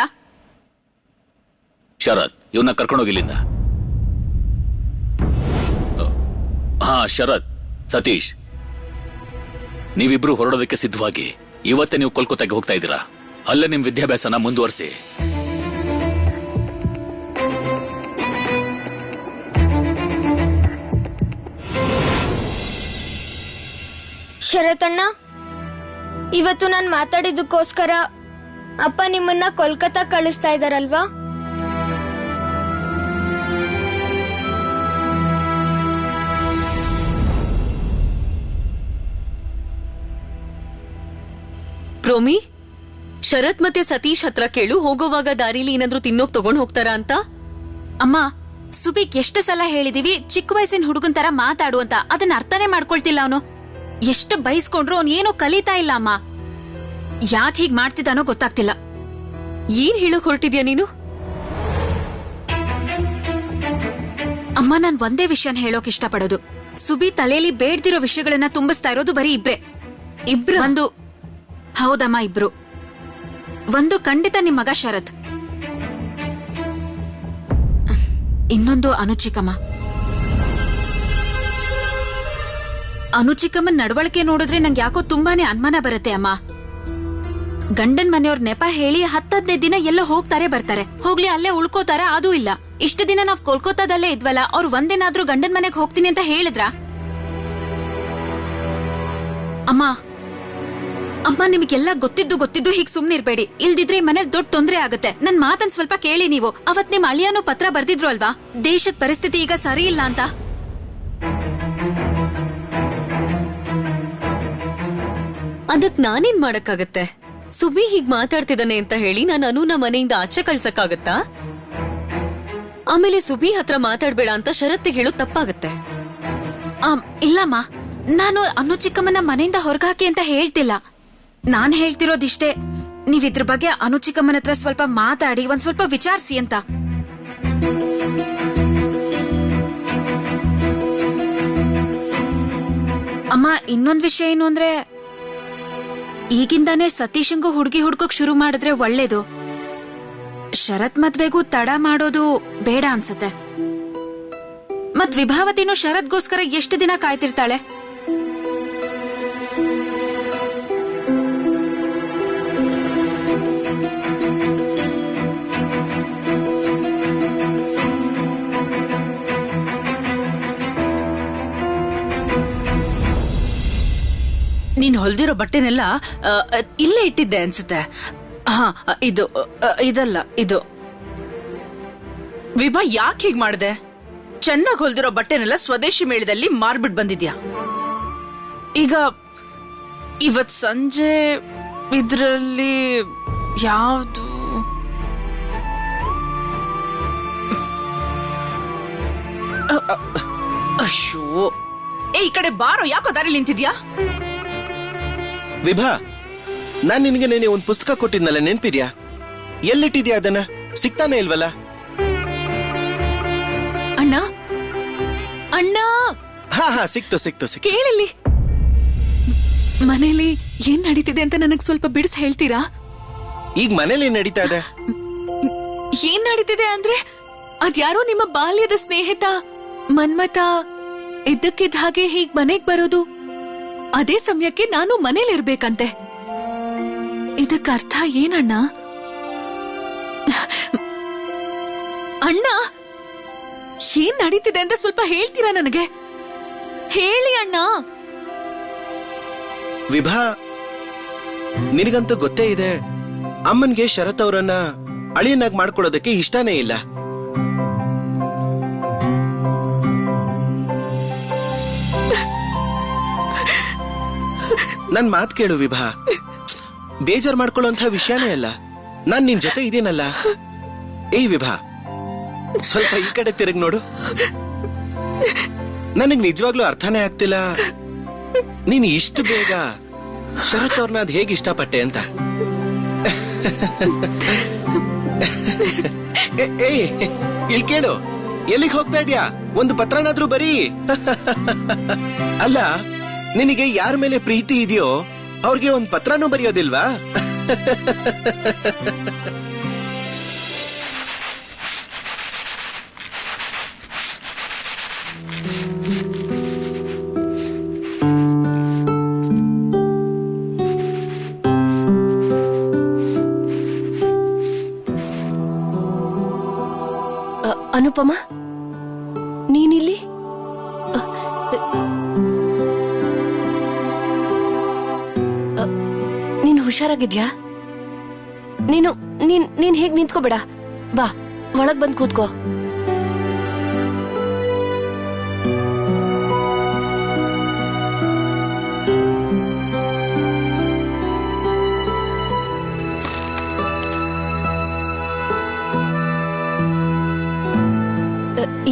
ಶರತ್, ಇವನ್ನ ಕರ್ಕೊಂಡೋಗಿಲ್ಲಿಂದ. ಹಾ ಶರತ್, ಸತೀಶ್, ನೀವಿಬ್ರು ಹೊರಡೋದಕ್ಕೆ ಸಿದ್ಧವಾಗಿ ಇವತ್ತೇ ನೀವು ಕೋಲ್ಕತ್ತಾಗೆ ಹೋಗ್ತಾ ಇದ್ದೀರಾ. ಅಲ್ಲೇ ನಿಮ್ ವಿದ್ಯಾಭ್ಯಾಸನ ಮುಂದುವರಿಸಿ. ಶರತಣ್ಣ, ಇವತ್ತು ನಾನು ಮಾತಾಡಿದ್ದಕ್ಕೋಸ್ಕರ ಅಪ್ಪ ನಿಮ್ಮನ್ನ ಕೋಲ್ಕತ್ತಾ ಕಳಿಸ್ತಾ ಇದಾರಲ್ವಾ? ಪ್ರೋಮಿ, ಶರತ್ ಮತ್ತೆ ಸತೀಶ್ ಹತ್ರ ಕೇಳು, ಹೋಗೋವಾಗ ದಾರಿಲಿ ಏನಾದ್ರೂ ತಿನ್ನೋಕ್ ತಗೊಂಡ್ ಹೋಗ್ತಾರಾ ಅಂತ. ಅಮ್ಮ, ಸುಬಿಕ್ ಎಷ್ಟು ಸಲ ಹೇಳಿದೀವಿ ಚಿಕ್ಕ ವಯಸ್ಸಿನ ಹುಡುಗನ್ ತರ ಮಾತಾಡು ಅಂತ. ಅದನ್ನ ಅರ್ಥನೇ ಮಾಡ್ಕೊಳ್ತಿಲ್ಲ ಅವನು. ಎಷ್ಟು ಬಯಸ್ಕೊಂಡ್ರು ಅವ್ನು ಏನೋ ಕಲಿತಾ ಇಲ್ಲ ಅಮ್ಮ. ಯಾಕೆ ಹೀಗ್ ಮಾಡ್ತಿದ್ದಾನೋ ಗೊತ್ತಾಗ್ತಿಲ್ಲ. ಏನ್ ಹೇಳೋಕ್ ಹೊರಟಿದ್ಯಾ ನೀನು? ಅಮ್ಮ, ನಾನ್ ಒಂದೇ ವಿಷಯನ ಹೇಳೋಕ್ ಇಷ್ಟಪಡೋದು. ಸುಬಿ ತಲೆಯಲ್ಲಿ ಬೇಡ್ದಿರೋ ವಿಷಯಗಳನ್ನ ತುಂಬಿಸ್ತಾ ಇರೋದು ಬರೀ ಇಬ್ರೆ. ಒಂದು ಹೌದಮ್ಮ, ಇಬ್ರು. ಒಂದು ಖಂಡಿತ ನಿಮ್ ಮಗ ಶರತ್, ಇನ್ನೊಂದು ಅನುಚಿಕಮ್ಮ. ಅನುಚಿಕಮ್ಮನ್ ನಡವಳಿಕೆ ನೋಡಿದ್ರೆ ನಂಗೆ ಯಾಕೋ ತುಂಬಾನೇ ಅನುಮಾನ ಬರುತ್ತೆ ಅಮ್ಮ. ಗಂಡನ್ ಮನೆಯವ್ರ ನೆಪ ಹೇಳಿ 10-15 ದಿನ ಎಲ್ಲೋ ಹೋಗ್ತಾರೆ ಬರ್ತಾರೆ. ಹೋಗ್ಲಿ ಅಲ್ಲೇ ಉಳ್ಕೋತಾರೆ, ಅದೂ ಇಲ್ಲ. ಇಷ್ಟು ದಿನ ನಾವ್ ಕೋಲ್ಕತ್ತಾದಲ್ಲೇ ಇದ್ವಲ್ಲ, ಅವ್ರು ಒಂದೇನಾದ್ರೂ ಗಂಡನ್ ಮನೆಗ್ ಹೋಗ್ತೀನಿ ಅಂತ ಹೇಳಿದ್ರ? ಅಮ್ಮ ಅಮ್ಮ, ನಿಮಗೆಲ್ಲ ಗೊತ್ತಿದ್ದು ಹೀಗ್ ಸುಮ್ನಿರ್ಬೇಡಿ. ಇಲ್ದಿದ್ರೆ ಮನೇಲಿ ದೊಡ್ಡ ತೊಂದ್ರೆ ಆಗತ್ತೆ. ನನ್ ಮಾತನ್ ಸ್ವಲ್ಪ ಕೇಳಿ ನೀವು. ಅವತ್ ನಿಮ್ ಅಳಿಯಾನು ಪತ್ರ ಬರ್ದಿದ್ರು ಅಲ್ವಾ, ದೇಶದ ಪರಿಸ್ಥಿತಿ ಈಗ ಸರಿ ಇಲ್ಲ ಅಂತ. ಅದಕ್ ನಾನೇನ್ ಮಾಡಕ್ಕಾಗತ್ತೆ? ಸುಬಿ ಹೀಗ್ ಮಾತಾಡ್ತಿದ್ದಾನೆ ಅಂತ ಹೇಳಿ ನಾನು ಅನುನ ಮನೆಯಿಂದ ಆಚೆ ಕಳ್ಸಕ್ಕಾಗತ್ತಾ? ಆಮೇಲೆ ಸುಬಿ ಹತ್ರ ಮಾತಾಡ್ಬೇಡ ಅಂತ ಶರತ್ತಿಗೆ ಹೇಳೋ ತಪ್ಪಾಗತ್ತೆ. ಇಲ್ಲಮ್ಮ, ನಾನು ಅನ್ನು ಚಿಕ್ಕಮ್ಮನ ಮನೆಯಿಂದ ಹೊರಗಾಕಿ ಅಂತ ಹೇಳ್ತಿಲ್ಲ. ನಾನ್ ಹೇಳ್ತಿರೋದಿಷ್ಟೇ, ನೀವಿದ್ರ ಬಗ್ಗೆ ಅನು ಚಿಕ್ಕಮ್ಮನ ಹತ್ರ ಸ್ವಲ್ಪ ಮಾತಾಡಿ ಒಂದ್ ಸ್ವಲ್ಪ ವಿಚಾರಿಸಿ ಅಂತ. ಅಮ್ಮ, ಇನ್ನೊಂದ್ ವಿಷಯ ಏನು ಅಂದ್ರೆ, ಈಗಿಂದಾನೇ ಸತೀಶಂಗೂ ಹುಡುಗಿ ಹುಡ್ಕೋಕ್ ಶುರು ಮಾಡಿದ್ರೆ ಒಳ್ಳೇದು. ಶರತ್ ಮದ್ವೆಗೂ ತಡ ಮಾಡೋದು ಬೇಡ ಅನ್ಸತ್ತೆ. ಮತ್ ವಿಭಾವತಿನೂ ಶರತ್ಗೋಸ್ಕರ ಎಷ್ಟು ದಿನ ಕಾಯ್ತಿರ್ತಾಳೆ? ನೀನ್ ಹೊಲ್ದಿರೋ ಬಟ್ಟೆನೆಲ್ಲ ಇಲ್ಲೇ ಇಟ್ಟಿದ್ದೆ ಅನ್ಸುತ್ತೆ. ಹಾ, ಇದಲ್ಲ, ಇದು. ವಿಭಾ, ಯಾಕೆ ಹೀಗ್ ಮಾಡ್ದೆ? ಚೆನ್ನಾಗಿ ಹೊಲ್ದಿರೋ ಬಟ್ಟೆನೆಲ್ಲ ಸ್ವದೇಶಿ ಮೇಳದಲ್ಲಿ ಮಾರ್ಬಿಟ್ ಬಂದಿದ್ಯಾ. ಈಗ ಇವತ್ ಸಂಜೆ ಇದ್ರಲ್ಲಿ ಯಾವ್ದು? ಅಯ್ಯೋ, ಈ ಕಡೆ ಬಾರೋ, ಯಾಕೋ ದಾರಿ ನಿಂತಿದ್ಯಾ? ವಿಭಾ, ನಾನ್ ನಿನ್ಗೆ ನೆನೆ ಒಂದ್ ಪುಸ್ತಕ ಕೊಟ್ಟಿದ್ನಲ್ಲ, ನೆನ್ಪಿದ್ಯಾ? ಎಲ್ಲಿಟ್ಟಿದ್ಯಾ ಅದನ್ನ? ಸಿಗ್ತಾನೆ ಇಲ್ವಲ್ಲ? ಅಣ್ಣ ಅಣ್ಣ, ಹಾ ಹಾ, ಸಿಕ್ತು. ಕೇಳಲಿ, ಮನೇಲಿ ಏನ್ ನಡೀತಿದೆ ಅಂತ ನನಗ್ ಸ್ವಲ್ಪ ಬಿಡಿಸ್ ಹೇಳ್ತೀರಾ? ಈಗ ಮನೇಲಿ ನಡೀತಾ ಇದೆ? ಏನ್ ನಡೀತಿದೆ ಅಂದ್ರೆ, ಅದ್ಯಾರೋ ನಿಮ್ಮ ಬಾಲ್ಯದ ಸ್ನೇಹಿತ ಮನ್ಮಥ ಇದ್ದಕ್ಕಿದ್ದ ಹಾಗೆ ಹೀಗ್ ಮನೆಗ್ ಬರೋದು, ಅದೇ ಸಮಯಕ್ಕೆ ನಾನು ಮನೇಲಿರ್ಬೇಕಂತೆ. ಇದಕ್ಕರ್ಥ ಏನಣ್ಣ? ಅಣ್ಣ, ಏನ್ ನಡೀತಿದೆ ಅಂತ ಸ್ವಲ್ಪ ಹೇಳ್ತೀರಾ ನನಗೆ? ಹೇಳಿ ಅಣ್ಣ. ವಿಭಾ, ನಿನಗಂತೂ ಗೊತ್ತೇ ಇದೆ, ಅಮ್ಮನ್ಗೆ ಶರತ್ ಅವರನ್ನ ಅಳಿಯನಾಗಿ ಮಾಡ್ಕೊಳ್ಳೋದಕ್ಕೆ ಇಷ್ಟನೇ ಇಲ್ಲ. ನನ್ ಮಾತ್ ಕೇಳು ವಿಭಾ, ಬೇಜಾರ್ ಮಾಡ್ಕೊಳ್ಳೋಂಥ ವಿಷಯನೇ ಅಲ್ಲ. ನಾನ್ ನಿನ್ ಜೊತೆ ಇದೀನಲ್ಲ. ಏಯ್ ವಿಭಾ, ಸ್ವಲ್ಪ ಈ ಕಡೆ ತಿರುಗಿ ನೋಡು. ನನಗ್ ನಿಜವಾಗ್ಲೂ ಅರ್ಥನೇ ಆಗ್ತಿಲ್ಲ, ನೀನ್ ಇಷ್ಟು ಬೇಗ ಶರತ್ ಅವ್ರನ್ನ ಅದ್ ಹೇಗೆ ಇಷ್ಟಪಟ್ಟೆ ಅಂತ. ಏಯ್ ಇಲ್ ಕೇಳು, ಎಲ್ಲಿಗೆ ಹೋಗ್ತಾ ಇದ್ಯಾ? ಒಂದು ಪತ್ರನಾದ್ರೂ ಬರೀ. ಅಲ್ಲ, ನಿನಗೆ ಯಾರ ಮೇಲೆ ಪ್ರೀತಿ ಇದೆಯೋ ಅವ್ರಿಗೆ ಒಂದು ಪತ್ರನೂ ಬರೆಯೋದಿಲ್ವಾ? ಅನುಪಮ, ನೀನಿಲ್ಲಿ? ನೀನ್ ಹುಷಾರಾಗಿದ್ಯಾ? ನೀನ್ ಹೇಗ್ ನಿಂತ್ಕೋಬೇಡ, ಬಾ ಒಳಗ್ ಬಂದ್ ಕೂತ್ಕೋ.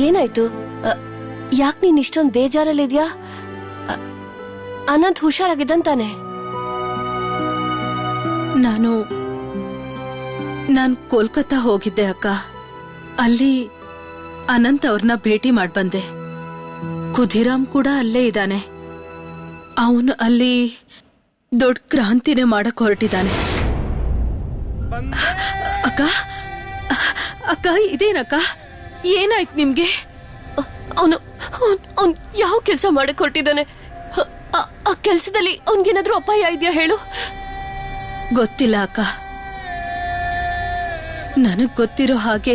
ಏನಾಯ್ತು? ಯಾಕೆ ನೀನ್ ಇಷ್ಟೊಂದು ಬೇಜಾರಲ್ಲಿದ್ಯಾ? ಅನಂತ್ ಹುಷಾರಾಗಿದ್ದಂತಾನೆ? ನಾನು ಕೋಲ್ಕತ್ತಾ ಹೋಗಿದ್ದೆ ಅಕ್ಕ. ಅಲ್ಲಿ ಅನಂತ್ ಅವ್ರನ್ನ ಭೇಟಿ ಮಾಡ್ಬಂದೆ. ಖುದಿರಾಮ್ ಕೂಡ ಅಲ್ಲೇ ಇದ್ದಾನೆ. ಅವನು ಅಲ್ಲಿ ದೊಡ್ಡ ಕ್ರಾಂತಿನೇ ಮಾಡಕ್ ಹೊರಟಿದ್ದಾನೆ. ಅಕ್ಕ ಅಕ್ಕ ಇದೇನಕ್ಕ, ಏನಾಯ್ತು ನಿಮ್ಗೆ? ಅವನು ಯಾವ ಕೆಲಸ ಮಾಡಕ್ ಹೊರಟಿದ್ದಾನೆ? ಆ ಕೆಲ್ಸದಲ್ಲಿ ಅವನ್ಗೇನಾದ್ರೂ ಅಪಾಯ ಇದೆಯಾ ಹೇಳು? ಗೊತ್ತಿಲ್ಲ ಅಕ್ಕ. ನನಗ್ ಗೊತ್ತಿರೋ ಹಾಗೆ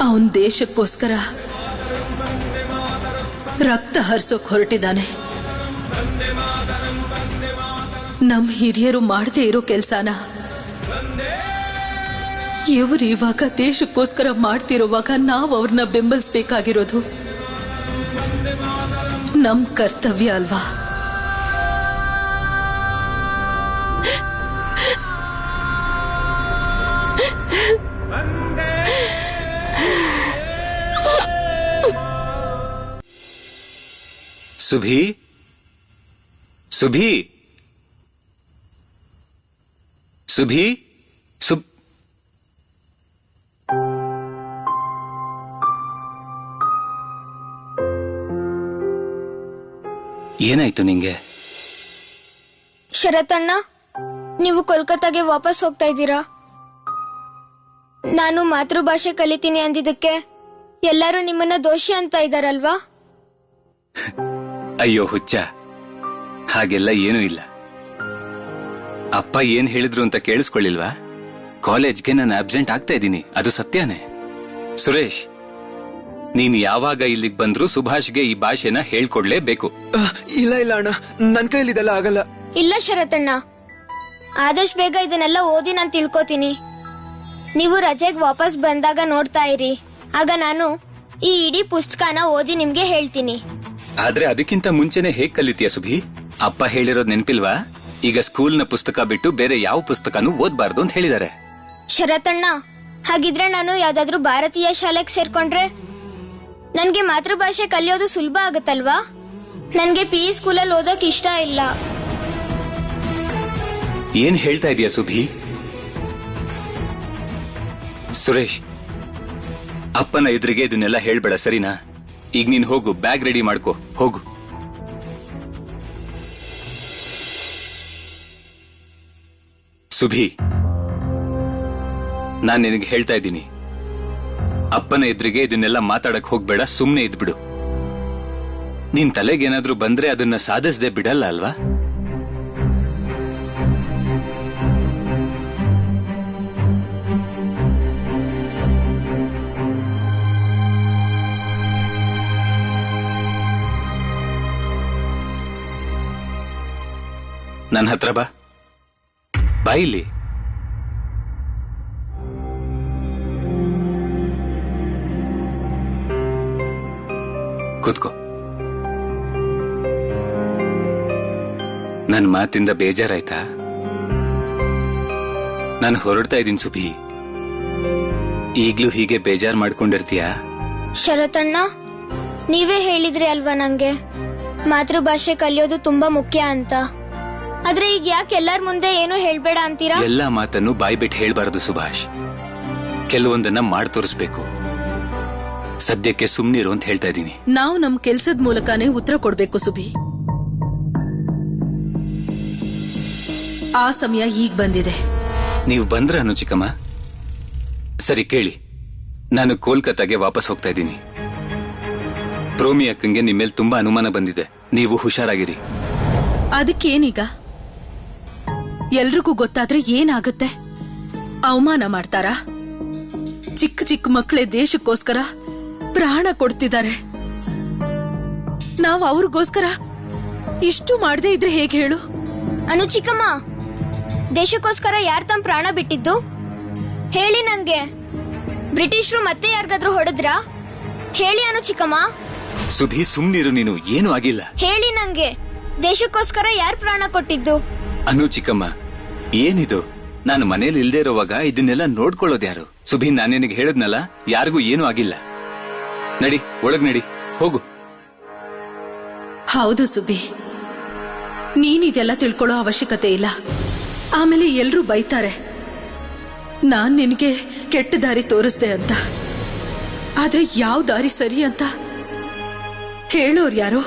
ಅವನ್ ದೇಶಕ್ಕೋಸ್ಕರ ರಕ್ತ ಹರಿಸೋಕ್ ಹೊರಟಿದ್ದಾನೆ. ನಮ್ ಹಿರಿಯರು ಮಾಡದೇ ಇರೋ ಕೆಲ್ಸನ ಇವ್ರು ಇವಾಗ ದೇಶಕ್ಕೋಸ್ಕರ ಮಾಡ್ತಿರುವಾಗ ನಾವು ಅವ್ರನ್ನ ಬೆಂಬಲಿಸಬೇಕಾಗಿರೋದು ನಮ್ ಕರ್ತವ್ಯ ಅಲ್ವಾ? ಸುಭಿ, ಸುಭಿ, ಸುಭಿ, ಏನಾಯ್ತು ನಿಂಗೆ? ಶರತಣ್ಣ, ನೀವು ಕೋಲ್ಕತ್ತಾಗೆ ವಾಪಸ್ ಹೋಗ್ತಾ ಇದ್ದೀರಾ? ನಾನು ಮಾತೃಭಾಷೆ ಕಲಿತೀನಿ ಅಂದಿದ್ದಕ್ಕೆ ಎಲ್ಲರೂ ನಿಮ್ಮನ್ನ ದೋಷಿ ಅಂತ ಇದ್ದಾರಲ್ವಾ? ಅಯ್ಯೋ ಹುಚ್ಚ, ಹಾಗೆಲ್ಲ ಏನೂ ಇಲ್ಲ. ಅಪ್ಪ ಏನ್ ಹೇಳಿದ್ರು ಅಂತ ಕೇಳಿಸ್ಕೊಳ್ಳಿಲ್ವಾ? ಕಾಲೇಜ್ಗೆ ನಾನು ಆಬ್ಸೆಂಟ್ ಆಗ್ತಾ ಇದ್ದೀನಿ, ಅದು ಸತ್ಯನೇ. ಸುರೇಶ್, ನೀನ್ ಯಾವಾಗ ಇಲ್ಲಿಗೆ ಬಂದ್ರು ಸುಭಾಷ್ಗೆ ಈ ಭಾಷೆನ ಹೇಳ್ಕೊಡ್ಲೇಬೇಕು. ಇಲ್ಲ ಇಲ್ಲ ಅಣ್ಣ, ನನ್ ಕೈಲಿ ಇದೆಲ್ಲ ಆಗಲ್ಲ. ಇಲ್ಲ ಶರತಣ್ಣ, ಆದಷ್ಟು ಬೇಗ ಇದನ್ನೆಲ್ಲ ಓದಿ ನಾನು ತಿಳ್ಕೊತೀನಿ. ನೀವು ರಜೆಗೆ ವಾಪಸ್ ಬಂದಾಗ ನೋಡ್ತಾ ಇರಿ, ಆಗ ನಾನು ಈ ಇಡೀ ಪುಸ್ತಕನ ಓದಿ ನಿಮ್ಗೆ ಹೇಳ್ತೀನಿ. ಆದ್ರೆ ಅದಕ್ಕಿಂತ ಮುಂಚೆನೆ ಹೇಗ್ ಕಲಿತೀಯ ಸುಭಿ? ಅಪ್ಪ ಹೇಳಿರೋದ್ ನೆನ್ಪಿಲ್ವಾ? ಈಗ ಸ್ಕೂಲ್ನ ಪುಸ್ತಕ ಬಿಟ್ಟು ಬೇರೆ ಯಾವ ಪುಸ್ತಕನೂ ಓದ್ಬಾರ್ದು ಅಂತ ಹೇಳಿದ್ದಾರೆ. ಶರತಣ್ಣ, ಹಾಗಿದ್ರೆ ನಾನು ಯಾವ್ದಾದ್ರು ಭಾರತೀಯ ಶಾಲೆಗೆ ಸೇರ್ಕೊಂಡ್ರೆ ನನ್ಗೆ ಮಾತೃಭಾಷೆ ಕಲಿಯೋದು ಸುಲಭ ಆಗುತ್ತಲ್ವಾ? ನನ್ಗೆ PE ಸ್ಕೂಲಲ್ಲಿ ಓದೋಕ್ ಇಷ್ಟ ಇಲ್ಲ. ಏನ್ ಹೇಳ್ತಾ ಇದೀಯ ಸುಭಿ? ಸುರೇಶ್, ಅಪ್ಪನ ಎದುರಿಗೆ ಇದನ್ನೆಲ್ಲ ಹೇಳ್ಬೇಡ, ಸರಿನಾ? ಈಗ ನೀನ್ ಹೋಗು, ಬ್ಯಾಗ್ ರೆಡಿ ಮಾಡ್ಕೋ, ಹೋಗು. ಸುಭಿ, ನಾನ್ ನಿನಗೆ ಹೇಳ್ತಾ ಇದ್ದೀನಿ, ಅಪ್ಪನ ಎದುರಿಗೆ ಇದನ್ನೆಲ್ಲ ಮಾತಾಡಕ್ ಹೋಗ್ಬೇಡ, ಸುಮ್ನೆ ಇದ್ಬಿಡು. ನಿನ್ ತಲೆಗೇನಾದ್ರೂ ಬಂದ್ರೆ ಅದನ್ನ ಸಾಧಿಸದೆ ಬಿಡಲ್ಲ ಅಲ್ವಾ? ನನ್ನ ಹತ್ರ ಬಾ ಇಲ್ಲಿ. ಕೂತ್ಕೋ. ನನ್ ಮಾತಿಂದ ಬೇಜಾರಾಯ್ತಾ? ನಾನು ಹೊರಡ್ತಾ ಇದ್ದೀನಿ ಸುಬಿ. ಈಗ್ಲೂ ಹೀಗೆ ಬೇಜಾರ್ ಮಾಡ್ಕೊಂಡಿರ್ತೀಯಾ? ಶರತಣ್ಣ, ನೀವೇ ಹೇಳಿದ್ರಿ ಅಲ್ವಾ ನಂಗೆ ಮಾತೃಭಾಷೆ ಕಲಿಯೋದು ತುಂಬಾ ಮುಖ್ಯ ಅಂತ. ಆದ್ರೆ ಈಗ ಯಾಕೆ ಎಲ್ಲಾರ ಮುಂದೆ ಏನೋ ಹೇಳ್ಬೇಡ ಅಂತೀರಾ? ಎಲ್ಲಾ ಮಾತನ್ನು ಬಾಯ್ ಬಿಟ್ಟು ಹೇಳ್ಬಾರದು ಸುಭಾಷ್. ಕೆಲವೊಂದನ್ನ ಮಾಡಿ ತೋರಿಸ್ಬೇಕು. ಸದ್ಯಕ್ಕೆ ಸುಮ್ನಿರು ಅಂತ ಹೇಳ್ತಾ ಇದ್ದೀನಿ. ನಾವು ನಮ್ ಕೆಲ್ಸದ ಮೂಲಕನೇ ಉತ್ತರ ಕೊಡ್ಬೇಕು ಸುಬಿ. ಆ ಸಮಯ ಈಗ ಬಂದಿದೆ. ನೀವು ಬಂದ್ರ ಅನು ಚಿಕ್ಕಮ್ಮ? ಸರಿ ಕೇಳಿ, ನಾನು ಕೋಲ್ಕತ್ತಾಗೆ ವಾಪಸ್ ಹೋಗ್ತಾ ಇದ್ದೀನಿ. ಪ್ರೋಮಿ ಅಕ್ಕಂಗೆ ನಿಮ್ಮೇಲೆ ತುಂಬಾ ಅನುಮಾನ ಬಂದಿದೆ. ನೀವು ಹುಷಾರಾಗಿರಿ. ಅದಕ್ಕೇನೀಗ? ಎಲ್ರಿಗೂ ಗೊತ್ತಾದ್ರೆ ಏನಾಗುತ್ತೆ? ಅವಮಾನ ಮಾಡ್ತಾರಾ? ಚಿಕ್ಕ ಚಿಕ್ಕ ಮಕ್ಕಳೇ ದೇಶಕ್ಕೋಸ್ಕರ ಪ್ರಾಣ ಕೊಡ್ತಿದ್ದಾರೆ. ನಾವು ಅವ್ರಿಗೋಸ್ಕರ ಇಷ್ಟು ಮಾಡದೇ ಇದ್ರೆ ಹೇಗೆ ಹೇಳು? ಅನು ಚಿಕ್ಕಮ್ಮ, ದೇಶಕ್ಕೋಸ್ಕರ ಯಾರು ತಮ್ಮ ಪ್ರಾಣ ಬಿಟ್ಟಿದ್ದು ಹೇಳಿ ನಂಗೆ. ಬ್ರಿಟಿಷರು ಮತ್ತೆ ಯಾರಿಗಾದ್ರೂ ಹೊಡೆದ್ರಾ? ಹೇಳಿ ಅನು ಚಿಕ್ಕಮ್ಮ. ಸುಭಿ ಸುಮ್ನಿರು ನೀನು, ಏನೂ ಆಗಿಲ್ಲ. ಹೇಳಿ ನಂಗೆ, ದೇಶಕ್ಕೋಸ್ಕರ ಯಾರು ಪ್ರಾಣ ಕೊಟ್ಟಿದ್ದು? ಅನು ಚಿಕ್ಕಮ್ಮ, ಏನಿದು? ನಾನು ಮನೇಲಿ ಇಲ್ದೇ ಇರುವಾಗ ಇದನ್ನೆಲ್ಲ ನೋಡ್ಕೊಳ್ಳೋದು ಯಾರು? ಸುಭಿ, ನಾನೇನಿಗೆ ಹೇಳಿದ್ನಲ್ಲ, ಯಾರಿಗೂ ಏನೂ ಆಗಿಲ್ಲ. ನಡಿ, ಒಳಗ್ ನಡಿ, ಹೋಗು. ಹೌದು ಸುಬಿ, ನೀನಿದೆಲ್ಲ ತಿಳ್ಕೊಳ್ಳೋ ಅವಶ್ಯಕತೆ ಇಲ್ಲ. ಆಮೇಲೆ ಎಲ್ರೂ ಬೈತಾರೆ ನಾನ್ ನಿನಗೆ ಕೆಟ್ಟ ದಾರಿ ತೋರಿಸ್ದೆ ಅಂತ. ಆದ್ರೆ ಯಾವ ದಾರಿ ಸರಿ ಅಂತ ಹೇಳೋರು ಯಾರೋ?